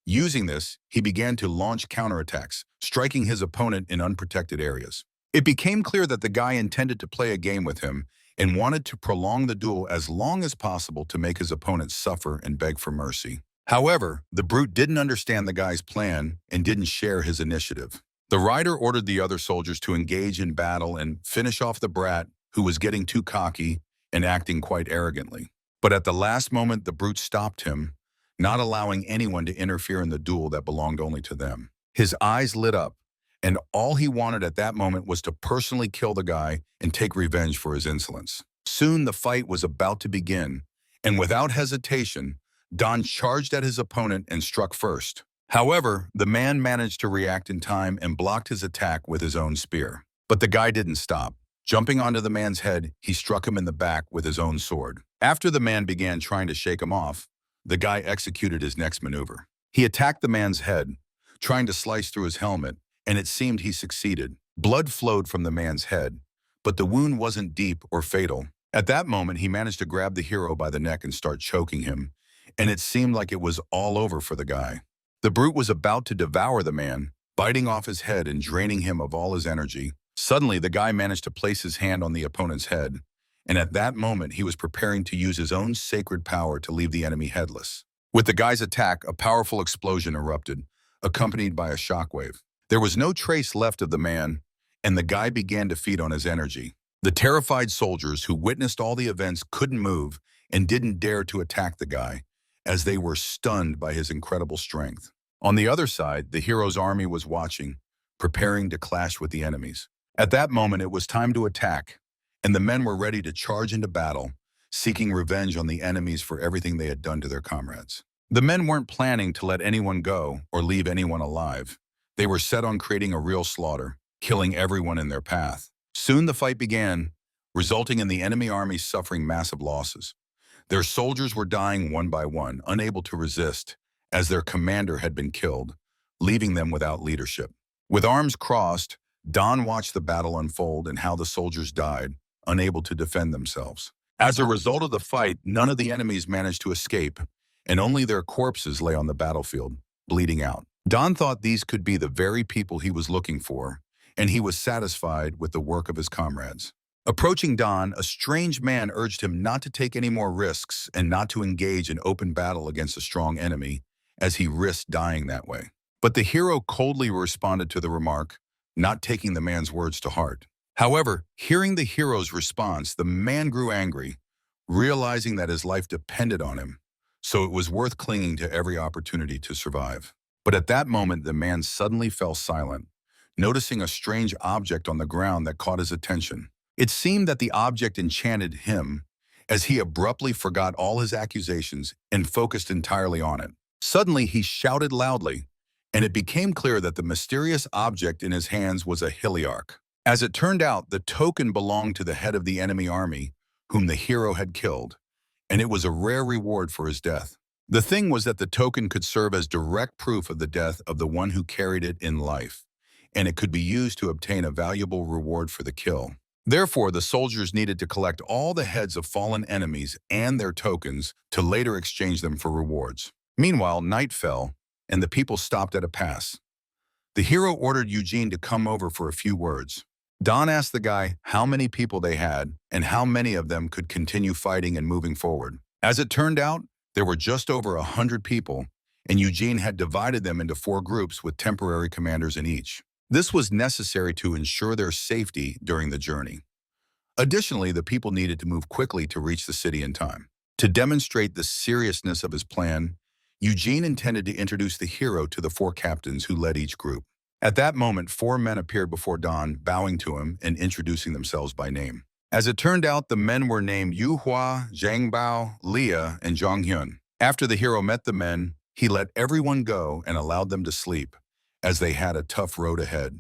Using this, he began to launch counterattacks, striking his opponent in unprotected areas. It became clear that the guy intended to play a game with him and wanted to prolong the duel as long as possible to make his opponent suffer and beg for mercy. However, the brute didn't understand the guy's plan and didn't share his initiative. The rider ordered the other soldiers to engage in battle and finish off the brat, who was getting too cocky and acting quite arrogantly. But at the last moment, the brute stopped him, not allowing anyone to interfere in the duel that belonged only to them. His eyes lit up, and all he wanted at that moment was to personally kill the guy and take revenge for his insolence. Soon the fight was about to begin, and without hesitation, Don charged at his opponent and struck first. However, the man managed to react in time and blocked his attack with his own spear. But the guy didn't stop. Jumping onto the man's head, he struck him in the back with his own sword. After the man began trying to shake him off, the guy executed his next maneuver. He attacked the man's head, trying to slice through his helmet, and it seemed he succeeded. Blood flowed from the man's head, but the wound wasn't deep or fatal. At that moment, he managed to grab the hero by the neck and start choking him, and it seemed like it was all over for the guy. The brute was about to devour the man, biting off his head and draining him of all his energy. Suddenly, the guy managed to place his hand on the opponent's head, and at that moment, he was preparing to use his own sacred power to leave the enemy headless. With the guy's attack, a powerful explosion erupted, accompanied by a shockwave. There was no trace left of the man, and the guy began to feed on his energy. The terrified soldiers who witnessed all the events couldn't move and didn't dare to attack the guy, as they were stunned by his incredible strength. On the other side, the hero's army was watching, preparing to clash with the enemies. At that moment, it was time to attack, and the men were ready to charge into battle, seeking revenge on the enemies for everything they had done to their comrades. The men weren't planning to let anyone go or leave anyone alive. They were set on creating a real slaughter, killing everyone in their path. Soon the fight began, resulting in the enemy army suffering massive losses. Their soldiers were dying one by one, unable to resist, as their commander had been killed, leaving them without leadership. With arms crossed, Don watched the battle unfold and how the soldiers died, unable to defend themselves. As a result of the fight, none of the enemies managed to escape, and only their corpses lay on the battlefield, bleeding out. Don thought these could be the very people he was looking for, and he was satisfied with the work of his comrades. Approaching Don, a strange man urged him not to take any more risks and not to engage in open battle against a strong enemy, as he risked dying that way. But the hero coldly responded to the remark, not taking the man's words to heart. However, hearing the hero's response, the man grew angry, realizing that his life depended on him, so it was worth clinging to every opportunity to survive. But at that moment, the man suddenly fell silent, noticing a strange object on the ground that caught his attention. It seemed that the object enchanted him, as he abruptly forgot all his accusations and focused entirely on it. Suddenly, he shouted loudly, and it became clear that the mysterious object in his hands was a heliarch. As it turned out, the token belonged to the head of the enemy army, whom the hero had killed, and it was a rare reward for his death. The thing was that the token could serve as direct proof of the death of the one who carried it in life, and it could be used to obtain a valuable reward for the kill. Therefore, the soldiers needed to collect all the heads of fallen enemies and their tokens to later exchange them for rewards. Meanwhile, night fell, and the people stopped at a pass. The hero ordered Eugene to come over for a few words. Don asked the guy how many people they had and how many of them could continue fighting and moving forward. As it turned out, there were just over 100 people, and Eugene had divided them into 4 groups with temporary commanders in each. This was necessary to ensure their safety during the journey. Additionally, the people needed to move quickly to reach the city in time. To demonstrate the seriousness of his plan, Eugene intended to introduce the hero to the 4 captains who led each group. At that moment, 4 men appeared before Don, bowing to him and introducing themselves by name. As it turned out, the men were named Yu Hua, Zhang Bao, Lia, and Zhang Hyun. After the hero met the men, he let everyone go and allowed them to sleep, as they had a tough road ahead.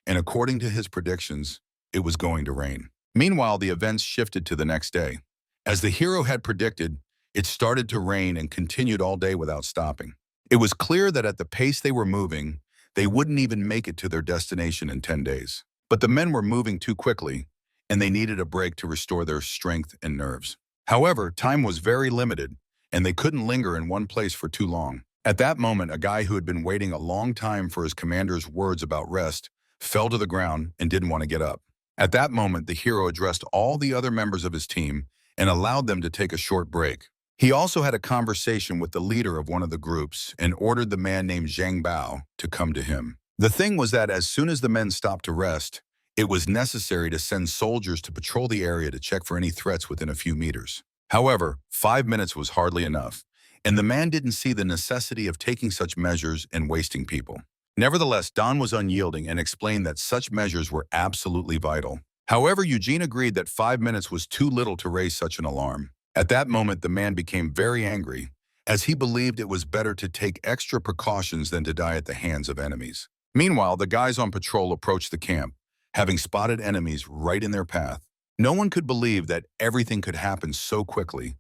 And according to his predictions, it was going to rain. Meanwhile, the events shifted to the next day. As the hero had predicted, it started to rain and continued all day without stopping. It was clear that at the pace they were moving, they wouldn't even make it to their destination in 10 days. But the men were moving too quickly, and they needed a break to restore their strength and nerves. However, time was very limited, and they couldn't linger in one place for too long. At that moment, a guy who had been waiting a long time for his commander's words about rest fell to the ground and didn't want to get up. At that moment, the hero addressed all the other members of his team and allowed them to take a short break. He also had a conversation with the leader of one of the groups and ordered the man named Zhang Bao to come to him. The thing was that as soon as the men stopped to rest, it was necessary to send soldiers to patrol the area to check for any threats within a few meters. However, 5 minutes was hardly enough, and the man didn't see the necessity of taking such measures and wasting people. Nevertheless, Don was unyielding and explained that such measures were absolutely vital. However, Eugene agreed that 5 minutes was too little to raise such an alarm. At that moment, the man became very angry, as he believed it was better to take extra precautions than to die at the hands of enemies. Meanwhile, the guys on patrol approached the camp, having spotted enemies right in their path. No one could believe that everything could happen so quickly,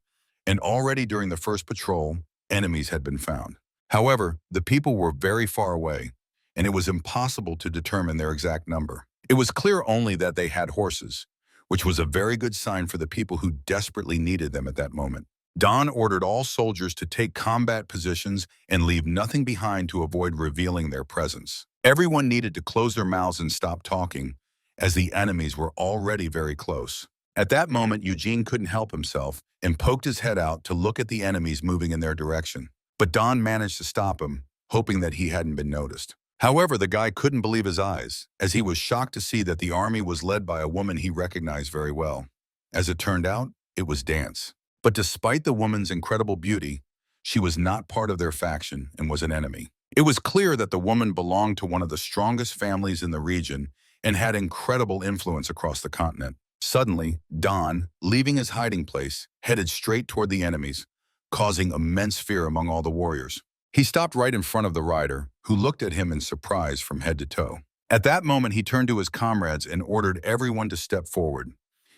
and already during the first patrol, enemies had been found. However, the people were very far away, and it was impossible to determine their exact number. It was clear only that they had horses, which was a very good sign for the people who desperately needed them at that moment. Don ordered all soldiers to take combat positions and leave nothing behind to avoid revealing their presence. Everyone needed to close their mouths and stop talking, as the enemies were already very close. At that moment, Eugene couldn't help himself and poked his head out to look at the enemies moving in their direction. But Don managed to stop him, hoping that he hadn't been noticed. However, the guy couldn't believe his eyes, as he was shocked to see that the army was led by a woman he recognized very well. As it turned out, it was Dance. But despite the woman's incredible beauty, she was not part of their faction and was an enemy. It was clear that the woman belonged to one of the strongest families in the region and had incredible influence across the continent. Suddenly, Don, leaving his hiding place, headed straight toward the enemies, causing immense fear among all the warriors. He stopped right in front of the rider, who looked at him in surprise from head to toe. At that moment, he turned to his comrades and ordered everyone to step forward.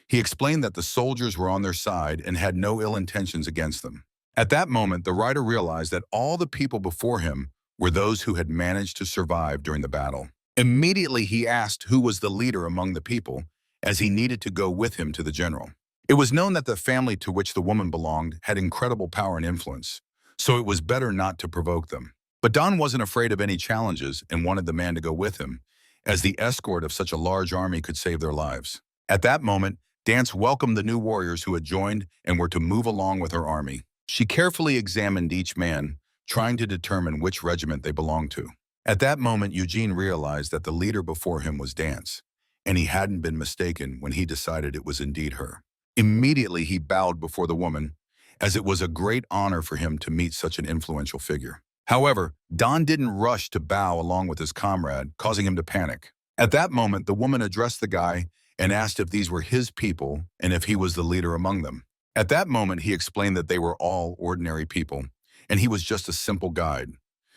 He explained that the soldiers were on their side and had no ill intentions against them. At that moment, the rider realized that all the people before him were those who had managed to survive during the battle. Immediately, he asked who was the leader among the people, as he needed to go with him to the general. It was known that the family to which the woman belonged had incredible power and influence, so it was better not to provoke them. But Don wasn't afraid of any challenges and wanted the man to go with him, as the escort of such a large army could save their lives. At that moment, Dance welcomed the new warriors who had joined and were to move along with her army. She carefully examined each man, trying to determine which regiment they belonged to. At that moment, Eugene realized that the leader before him was Dance, and he hadn't been mistaken when he decided it was indeed her. Immediately, he bowed before the woman, as it was a great honor for him to meet such an influential figure. However, Don didn't rush to bow along with his comrade, causing him to panic. At that moment, the woman addressed the guy and asked if these were his people and if he was the leader among them. At that moment, he explained that they were all ordinary people, and he was just a simple guide.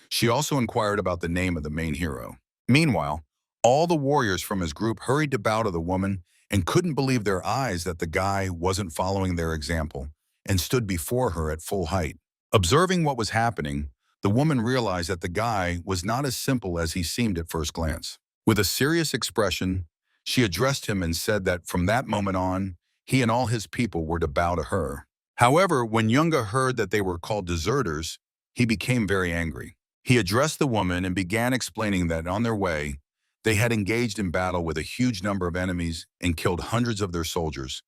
She also inquired about the name of the main hero. Meanwhile, all the warriors from his group hurried to bow to the woman and couldn't believe their eyes that the guy wasn't following their example and stood before her at full height. Observing what was happening, the woman realized that the guy was not as simple as he seemed at first glance. With a serious expression, she addressed him and said that from that moment on, he and all his people were to bow to her. However, when Yunga heard that they were called deserters, he became very angry. He addressed the woman and began explaining that on their way, they had engaged in battle with a huge number of enemies and killed hundreds of their soldiers,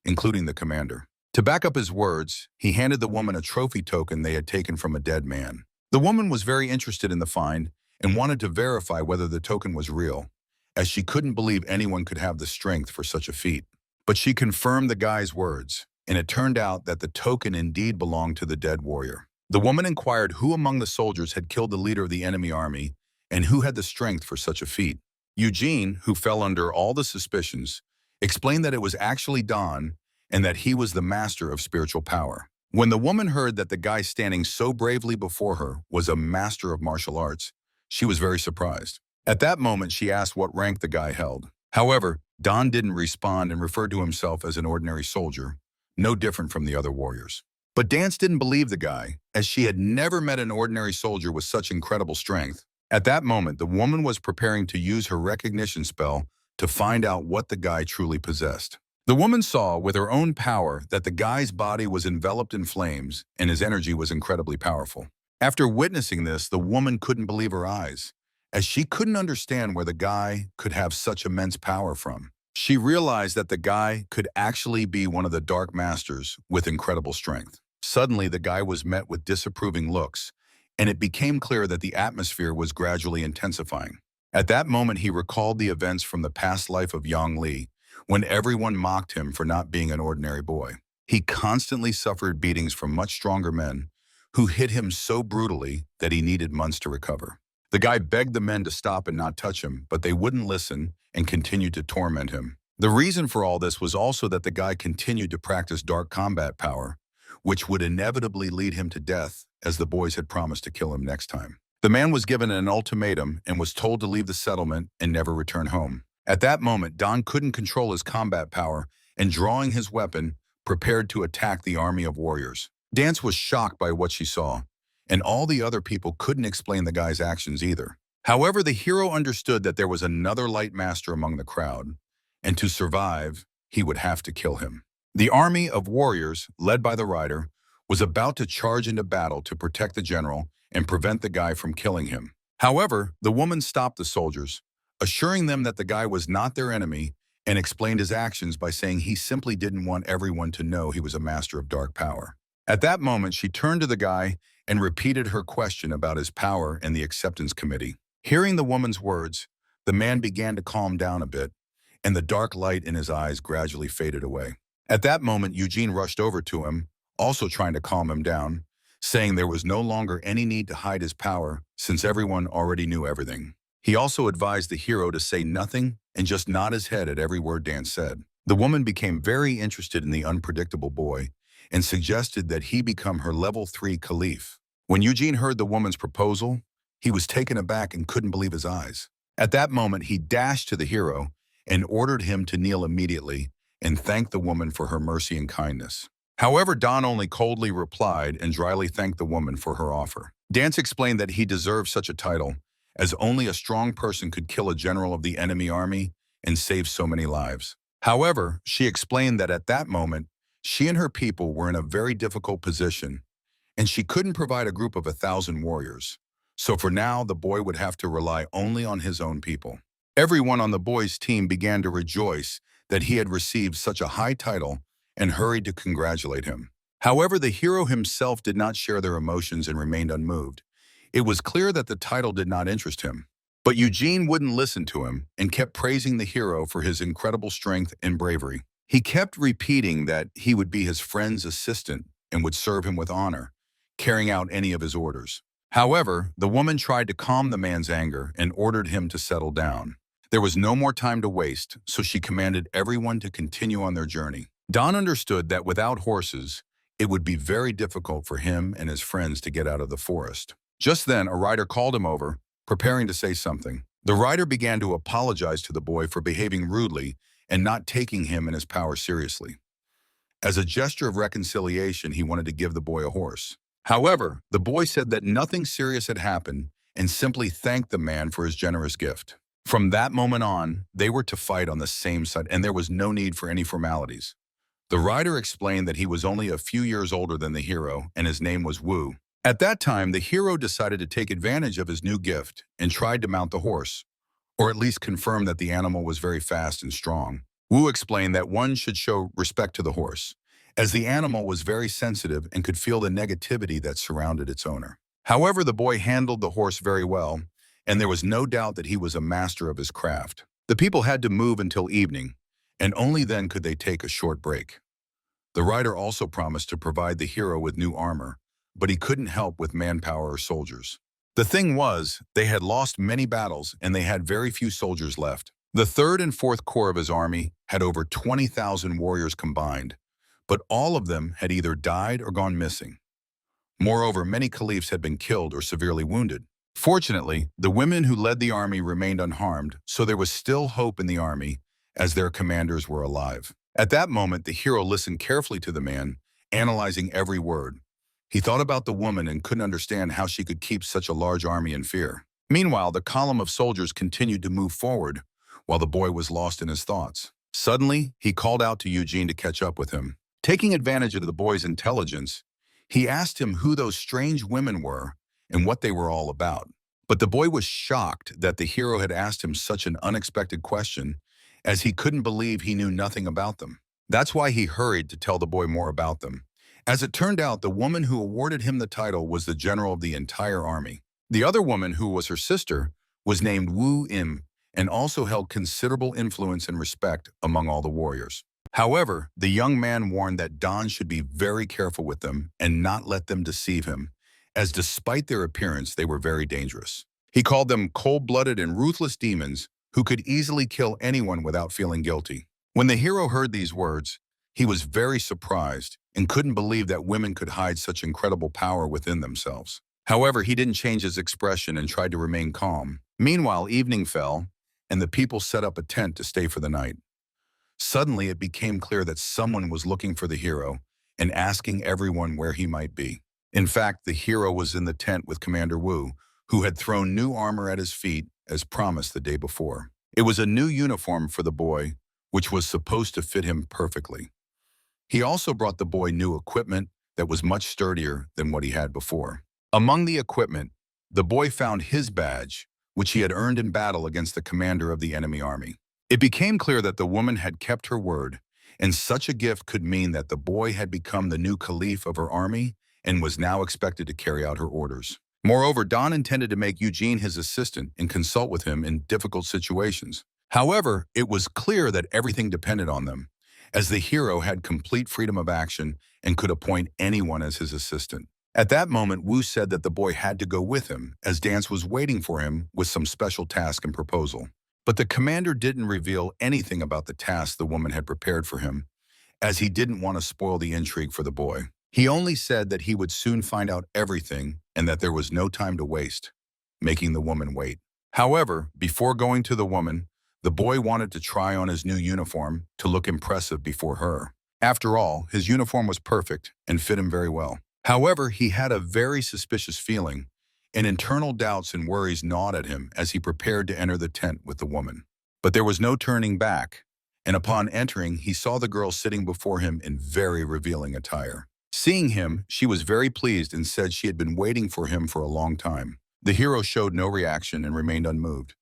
including the commander. To back up his words, he handed the woman a trophy token they had taken from a dead man. The woman was very interested in the find and wanted to verify whether the token was real, as she couldn't believe anyone could have the strength for such a feat. But she confirmed the guy's words, and it turned out that the token indeed belonged to the dead warrior. The woman inquired who among the soldiers had killed the leader of the enemy army and who had the strength for such a feat. Eugene, who fell under all the suspicions, explained that it was actually Don and that he was the master of spiritual power. When the woman heard that the guy standing so bravely before her was a master of martial arts, she was very surprised. At that moment, she asked what rank the guy held. However, Don didn't respond and referred to himself as an ordinary soldier, no different from the other warriors. But Dance didn't believe the guy, as she had never met an ordinary soldier with such incredible strength. At that moment, the woman was preparing to use her recognition spell to find out what the guy truly possessed. The woman saw with her own power that the guy's body was enveloped in flames and his energy was incredibly powerful. After witnessing this, the woman couldn't believe her eyes, as she couldn't understand where the guy could have such immense power from. She realized that the guy could actually be one of the Dark Masters with incredible strength. Suddenly, the guy was met with disapproving looks, and it became clear that the atmosphere was gradually intensifying. At that moment, he recalled the events from the past life of Yang Li, when everyone mocked him for not being an ordinary boy. He constantly suffered beatings from much stronger men, who hit him so brutally that he needed months to recover. The guy begged the men to stop and not touch him, but they wouldn't listen and continued to torment him. The reason for all this was also that the guy continued to practice dark combat power, which would inevitably lead him to death, as the boys had promised to kill him next time. The man was given an ultimatum and was told to leave the settlement and never return home. At that moment, Don couldn't control his combat power and, drawing his weapon, prepared to attack the army of warriors. Dance was shocked by what she saw, and all the other people couldn't explain the guy's actions either. However, the hero understood that there was another light master among the crowd, and to survive, he would have to kill him. The army of warriors, led by the rider, was about to charge into battle to protect the general and prevent the guy from killing him. However, the woman stopped the soldiers, assuring them that the guy was not their enemy, and explained his actions by saying he simply didn't want everyone to know he was a master of dark power. At that moment, she turned to the guy and repeated her question about his power and the acceptance committee. Hearing the woman's words, the man began to calm down a bit, and the dark light in his eyes gradually faded away. At that moment, Eugene rushed over to him, also trying to calm him down, saying there was no longer any need to hide his power since everyone already knew everything. He also advised the hero to say nothing and just nod his head at every word Dan said. The woman became very interested in the unpredictable boy and suggested that he become her level 3 caliph. When Eugene heard the woman's proposal, he was taken aback and couldn't believe his eyes. At that moment, he dashed to the hero and ordered him to kneel immediately and thank the woman for her mercy and kindness. However, Don only coldly replied and dryly thanked the woman for her offer. Dance explained that he deserved such a title, as only a strong person could kill a general of the enemy army and save so many lives. However, she explained that at that moment, she and her people were in a very difficult position, and she couldn't provide a group of 1,000 warriors. So for now, the boy would have to rely only on his own people. Everyone on the boy's team began to rejoice that he had received such a high title and hurried to congratulate him. However, the hero himself did not share their emotions and remained unmoved. It was clear that the title did not interest him. But Eugene wouldn't listen to him and kept praising the hero for his incredible strength and bravery. He kept repeating that he would be his friend's assistant and would serve him with honor, carrying out any of his orders. However, the woman tried to calm the man's anger and ordered him to settle down. There was no more time to waste, so she commanded everyone to continue on their journey. Don understood that without horses, it would be very difficult for him and his friends to get out of the forest. Just then, a rider called him over, preparing to say something. The rider began to apologize to the boy for behaving rudely and not taking him and his power seriously. As a gesture of reconciliation, he wanted to give the boy a horse. However, the boy said that nothing serious had happened and simply thanked the man for his generous gift. From that moment on, they were to fight on the same side, and there was no need for any formalities. The rider explained that he was only a few years older than the hero, and his name was Wu. At that time, the hero decided to take advantage of his new gift and tried to mount the horse, or at least confirm that the animal was very fast and strong. Wu explained that one should show respect to the horse, as the animal was very sensitive and could feel the negativity that surrounded its owner. However, the boy handled the horse very well, and there was no doubt that he was a master of his craft. The people had to move until evening, and only then could they take a short break. The rider also promised to provide the hero with new armor, but he couldn't help with manpower or soldiers. The thing was, they had lost many battles and they had very few soldiers left. The 3rd and 4th Corps of his army had over 20,000 warriors combined, but all of them had either died or gone missing. Moreover, many caliphs had been killed or severely wounded. Fortunately, the women who led the army remained unharmed, so there was still hope in the army, as their commanders were alive. At that moment, the hero listened carefully to the man, analyzing every word. He thought about the woman and couldn't understand how she could keep such a large army in fear. Meanwhile, the column of soldiers continued to move forward, while the boy was lost in his thoughts. Suddenly, he called out to Eugene to catch up with him. Taking advantage of the boy's intelligence, he asked him who those strange women were and what they were all about. But the boy was shocked that the hero had asked him such an unexpected question, as he couldn't believe he knew nothing about them. That's why he hurried to tell the boy more about them. As it turned out, the woman who awarded him the title was the general of the entire army. The other woman, who was her sister, was named Wu Im and also held considerable influence and respect among all the warriors. However, the young man warned that Don should be very careful with them and not let them deceive him, as despite their appearance, they were very dangerous. He called them cold-blooded and ruthless demons who could easily kill anyone without feeling guilty. When the hero heard these words, he was very surprised and couldn't believe that women could hide such incredible power within themselves. However, he didn't change his expression and tried to remain calm. Meanwhile, evening fell, and the people set up a tent to stay for the night. Suddenly, it became clear that someone was looking for the hero and asking everyone where he might be. In fact, the hero was in the tent with Commander Wu, who had thrown new armor at his feet as promised the day before. It was a new uniform for the boy, which was supposed to fit him perfectly. He also brought the boy new equipment that was much sturdier than what he had before. Among the equipment, the boy found his badge, which he had earned in battle against the commander of the enemy army. It became clear that the woman had kept her word, and such a gift could mean that the boy had become the new caliph of her army and was now expected to carry out her orders. Moreover, Don intended to make Eugene his assistant and consult with him in difficult situations. However, it was clear that everything depended on them, as the hero had complete freedom of action and could appoint anyone as his assistant. At that moment, Wu said that the boy had to go with him, as Dance was waiting for him with some special task and proposal. But the commander didn't reveal anything about the task the woman had prepared for him, as he didn't want to spoil the intrigue for the boy. He only said that he would soon find out everything and that there was no time to waste, making the woman wait. However, before going to the woman, the boy wanted to try on his new uniform to look impressive before her. After all, his uniform was perfect and fit him very well. However, he had a very suspicious feeling, and internal doubts and worries gnawed at him as he prepared to enter the tent with the woman. But there was no turning back, and upon entering, he saw the girl sitting before him in very revealing attire. Seeing him, she was very pleased and said she had been waiting for him for a long time. The hero showed no reaction and remained unmoved.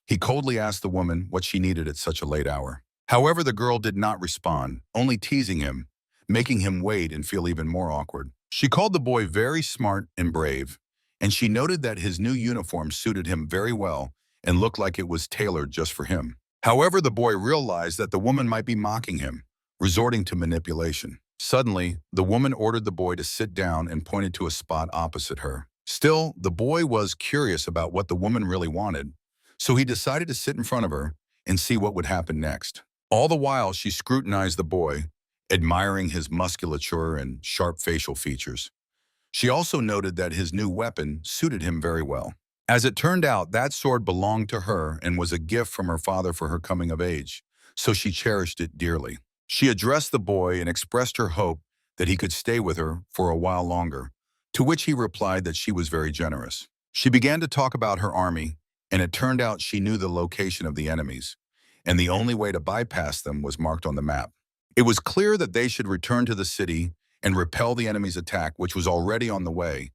He coldly asked the woman what she needed at such a late hour. However, the girl did not respond, only teasing him, making him wait and feel even more awkward. She called the boy very smart and brave, and she noted that his new uniform suited him very well and looked like it was tailored just for him. However, the boy realized that the woman might be mocking him, resorting to manipulation. Suddenly, the woman ordered the boy to sit down and pointed to a spot opposite her. Still, the boy was curious about what the woman really wanted, so he decided to sit in front of her and see what would happen next. All the while, she scrutinized the boy, admiring his musculature and sharp facial features. She also noted that his new weapon suited him very well. As it turned out, that sword belonged to her and was a gift from her father for her coming of age, so she cherished it dearly. She addressed the boy and expressed her hope that he could stay with her for a while longer, to which he replied that she was very generous. She began to talk about her army, and it turned out she knew the location of the enemies, and the only way to bypass them was marked on the map. It was clear that they should return to the city and repel the enemy's attack, which was already on the way,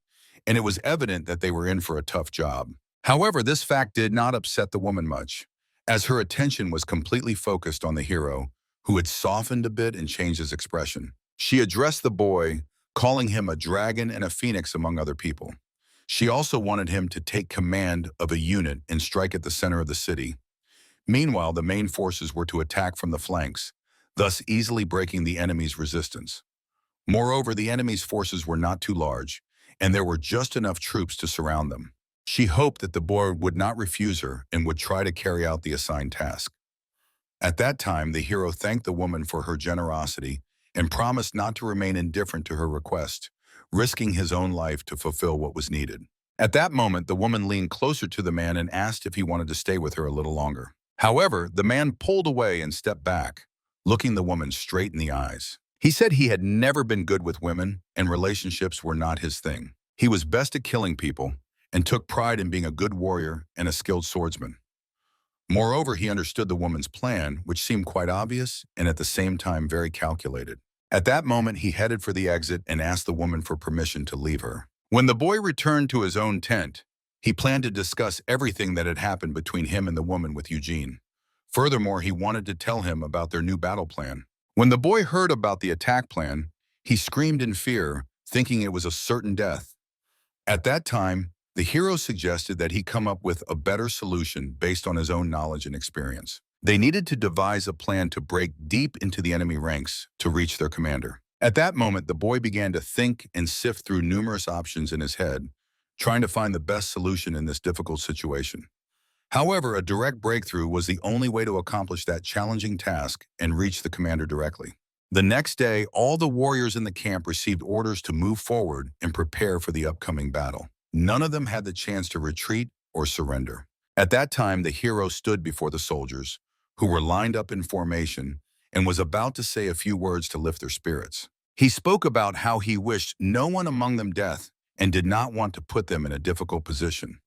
and it was evident that they were in for a tough job. However, this fact did not upset the woman much, as her attention was completely focused on the hero, who had softened a bit and changed his expression. She addressed the boy, calling him a dragon and a phoenix among other people. She also wanted him to take command of a unit and strike at the center of the city. Meanwhile, the main forces were to attack from the flanks, thus easily breaking the enemy's resistance. Moreover, the enemy's forces were not too large, and there were just enough troops to surround them. She hoped that the boy would not refuse her and would try to carry out the assigned task. At that time, the hero thanked the woman for her generosity and promised not to remain indifferent to her request, risking his own life to fulfill what was needed. At that moment, the woman leaned closer to the man and asked if he wanted to stay with her a little longer. However, the man pulled away and stepped back, looking the woman straight in the eyes. He said he had never been good with women and relationships were not his thing. He was best at killing people and took pride in being a good warrior and a skilled swordsman. Moreover, he understood the woman's plan, which seemed quite obvious and at the same time very calculated. At that moment, he headed for the exit and asked the woman for permission to leave her. When the boy returned to his own tent, he planned to discuss everything that had happened between him and the woman with Eugene. Furthermore, he wanted to tell him about their new battle plan. When the boy heard about the attack plan, he screamed in fear, thinking it was a certain death. At that time, the hero suggested that he come up with a better solution based on his own knowledge and experience. They needed to devise a plan to break deep into the enemy ranks to reach their commander. At that moment, the boy began to think and sift through numerous options in his head, trying to find the best solution in this difficult situation. However, a direct breakthrough was the only way to accomplish that challenging task and reach the commander directly. The next day, all the warriors in the camp received orders to move forward and prepare for the upcoming battle. None of them had the chance to retreat or surrender. At that time, the hero stood before the soldiers, who were lined up in formation, and was about to say a few words to lift their spirits. He spoke about how he wished no one among them death and did not want to put them in a difficult position.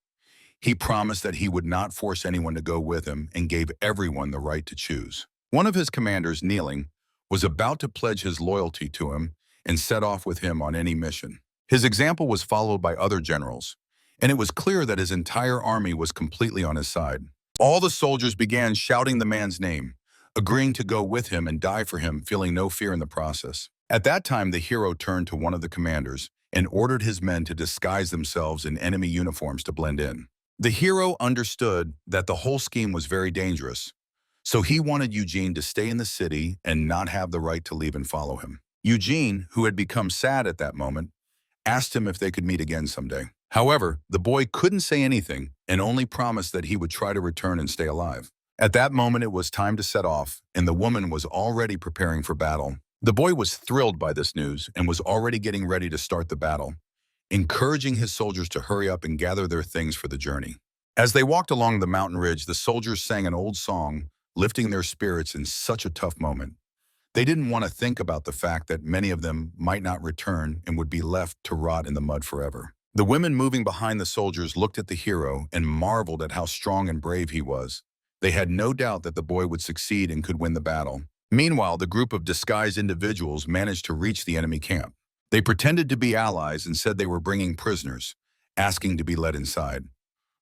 He promised that he would not force anyone to go with him and gave everyone the right to choose. One of his commanders, kneeling, was about to pledge his loyalty to him and set off with him on any mission. His example was followed by other generals, and it was clear that his entire army was completely on his side. All the soldiers began shouting the man's name, agreeing to go with him and die for him, feeling no fear in the process. At that time, the hero turned to one of the commanders and ordered his men to disguise themselves in enemy uniforms to blend in. The hero understood that the whole scheme was very dangerous, so he wanted Eugene to stay in the city and not have the right to leave and follow him. Eugene, who had become sad at that moment, asked him if they could meet again someday. However, the boy couldn't say anything and only promised that he would try to return and stay alive. At that moment, it was time to set off, and the woman was already preparing for battle. The boy was thrilled by this news and was already getting ready to start the battle, encouraging his soldiers to hurry up and gather their things for the journey. As they walked along the mountain ridge, the soldiers sang an old song, lifting their spirits in such a tough moment. They didn't want to think about the fact that many of them might not return and would be left to rot in the mud forever. The women moving behind the soldiers looked at the hero and marveled at how strong and brave he was. They had no doubt that the boy would succeed and could win the battle. Meanwhile, the group of disguised individuals managed to reach the enemy camp. They pretended to be allies and said they were bringing prisoners, asking to be led inside.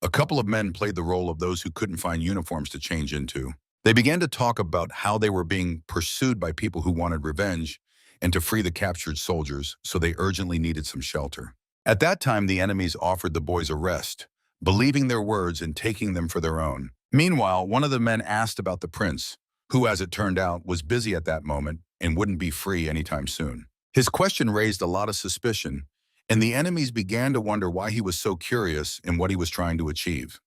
A couple of men played the role of those who couldn't find uniforms to change into. They began to talk about how they were being pursued by people who wanted revenge and to free the captured soldiers, so they urgently needed some shelter. At that time, the enemies offered the boys a rest, believing their words and taking them for their own. Meanwhile, one of the men asked about the prince, who, as it turned out, was busy at that moment and wouldn't be free anytime soon. His question raised a lot of suspicion, and the enemies began to wonder why he was so curious and what he was trying to achieve.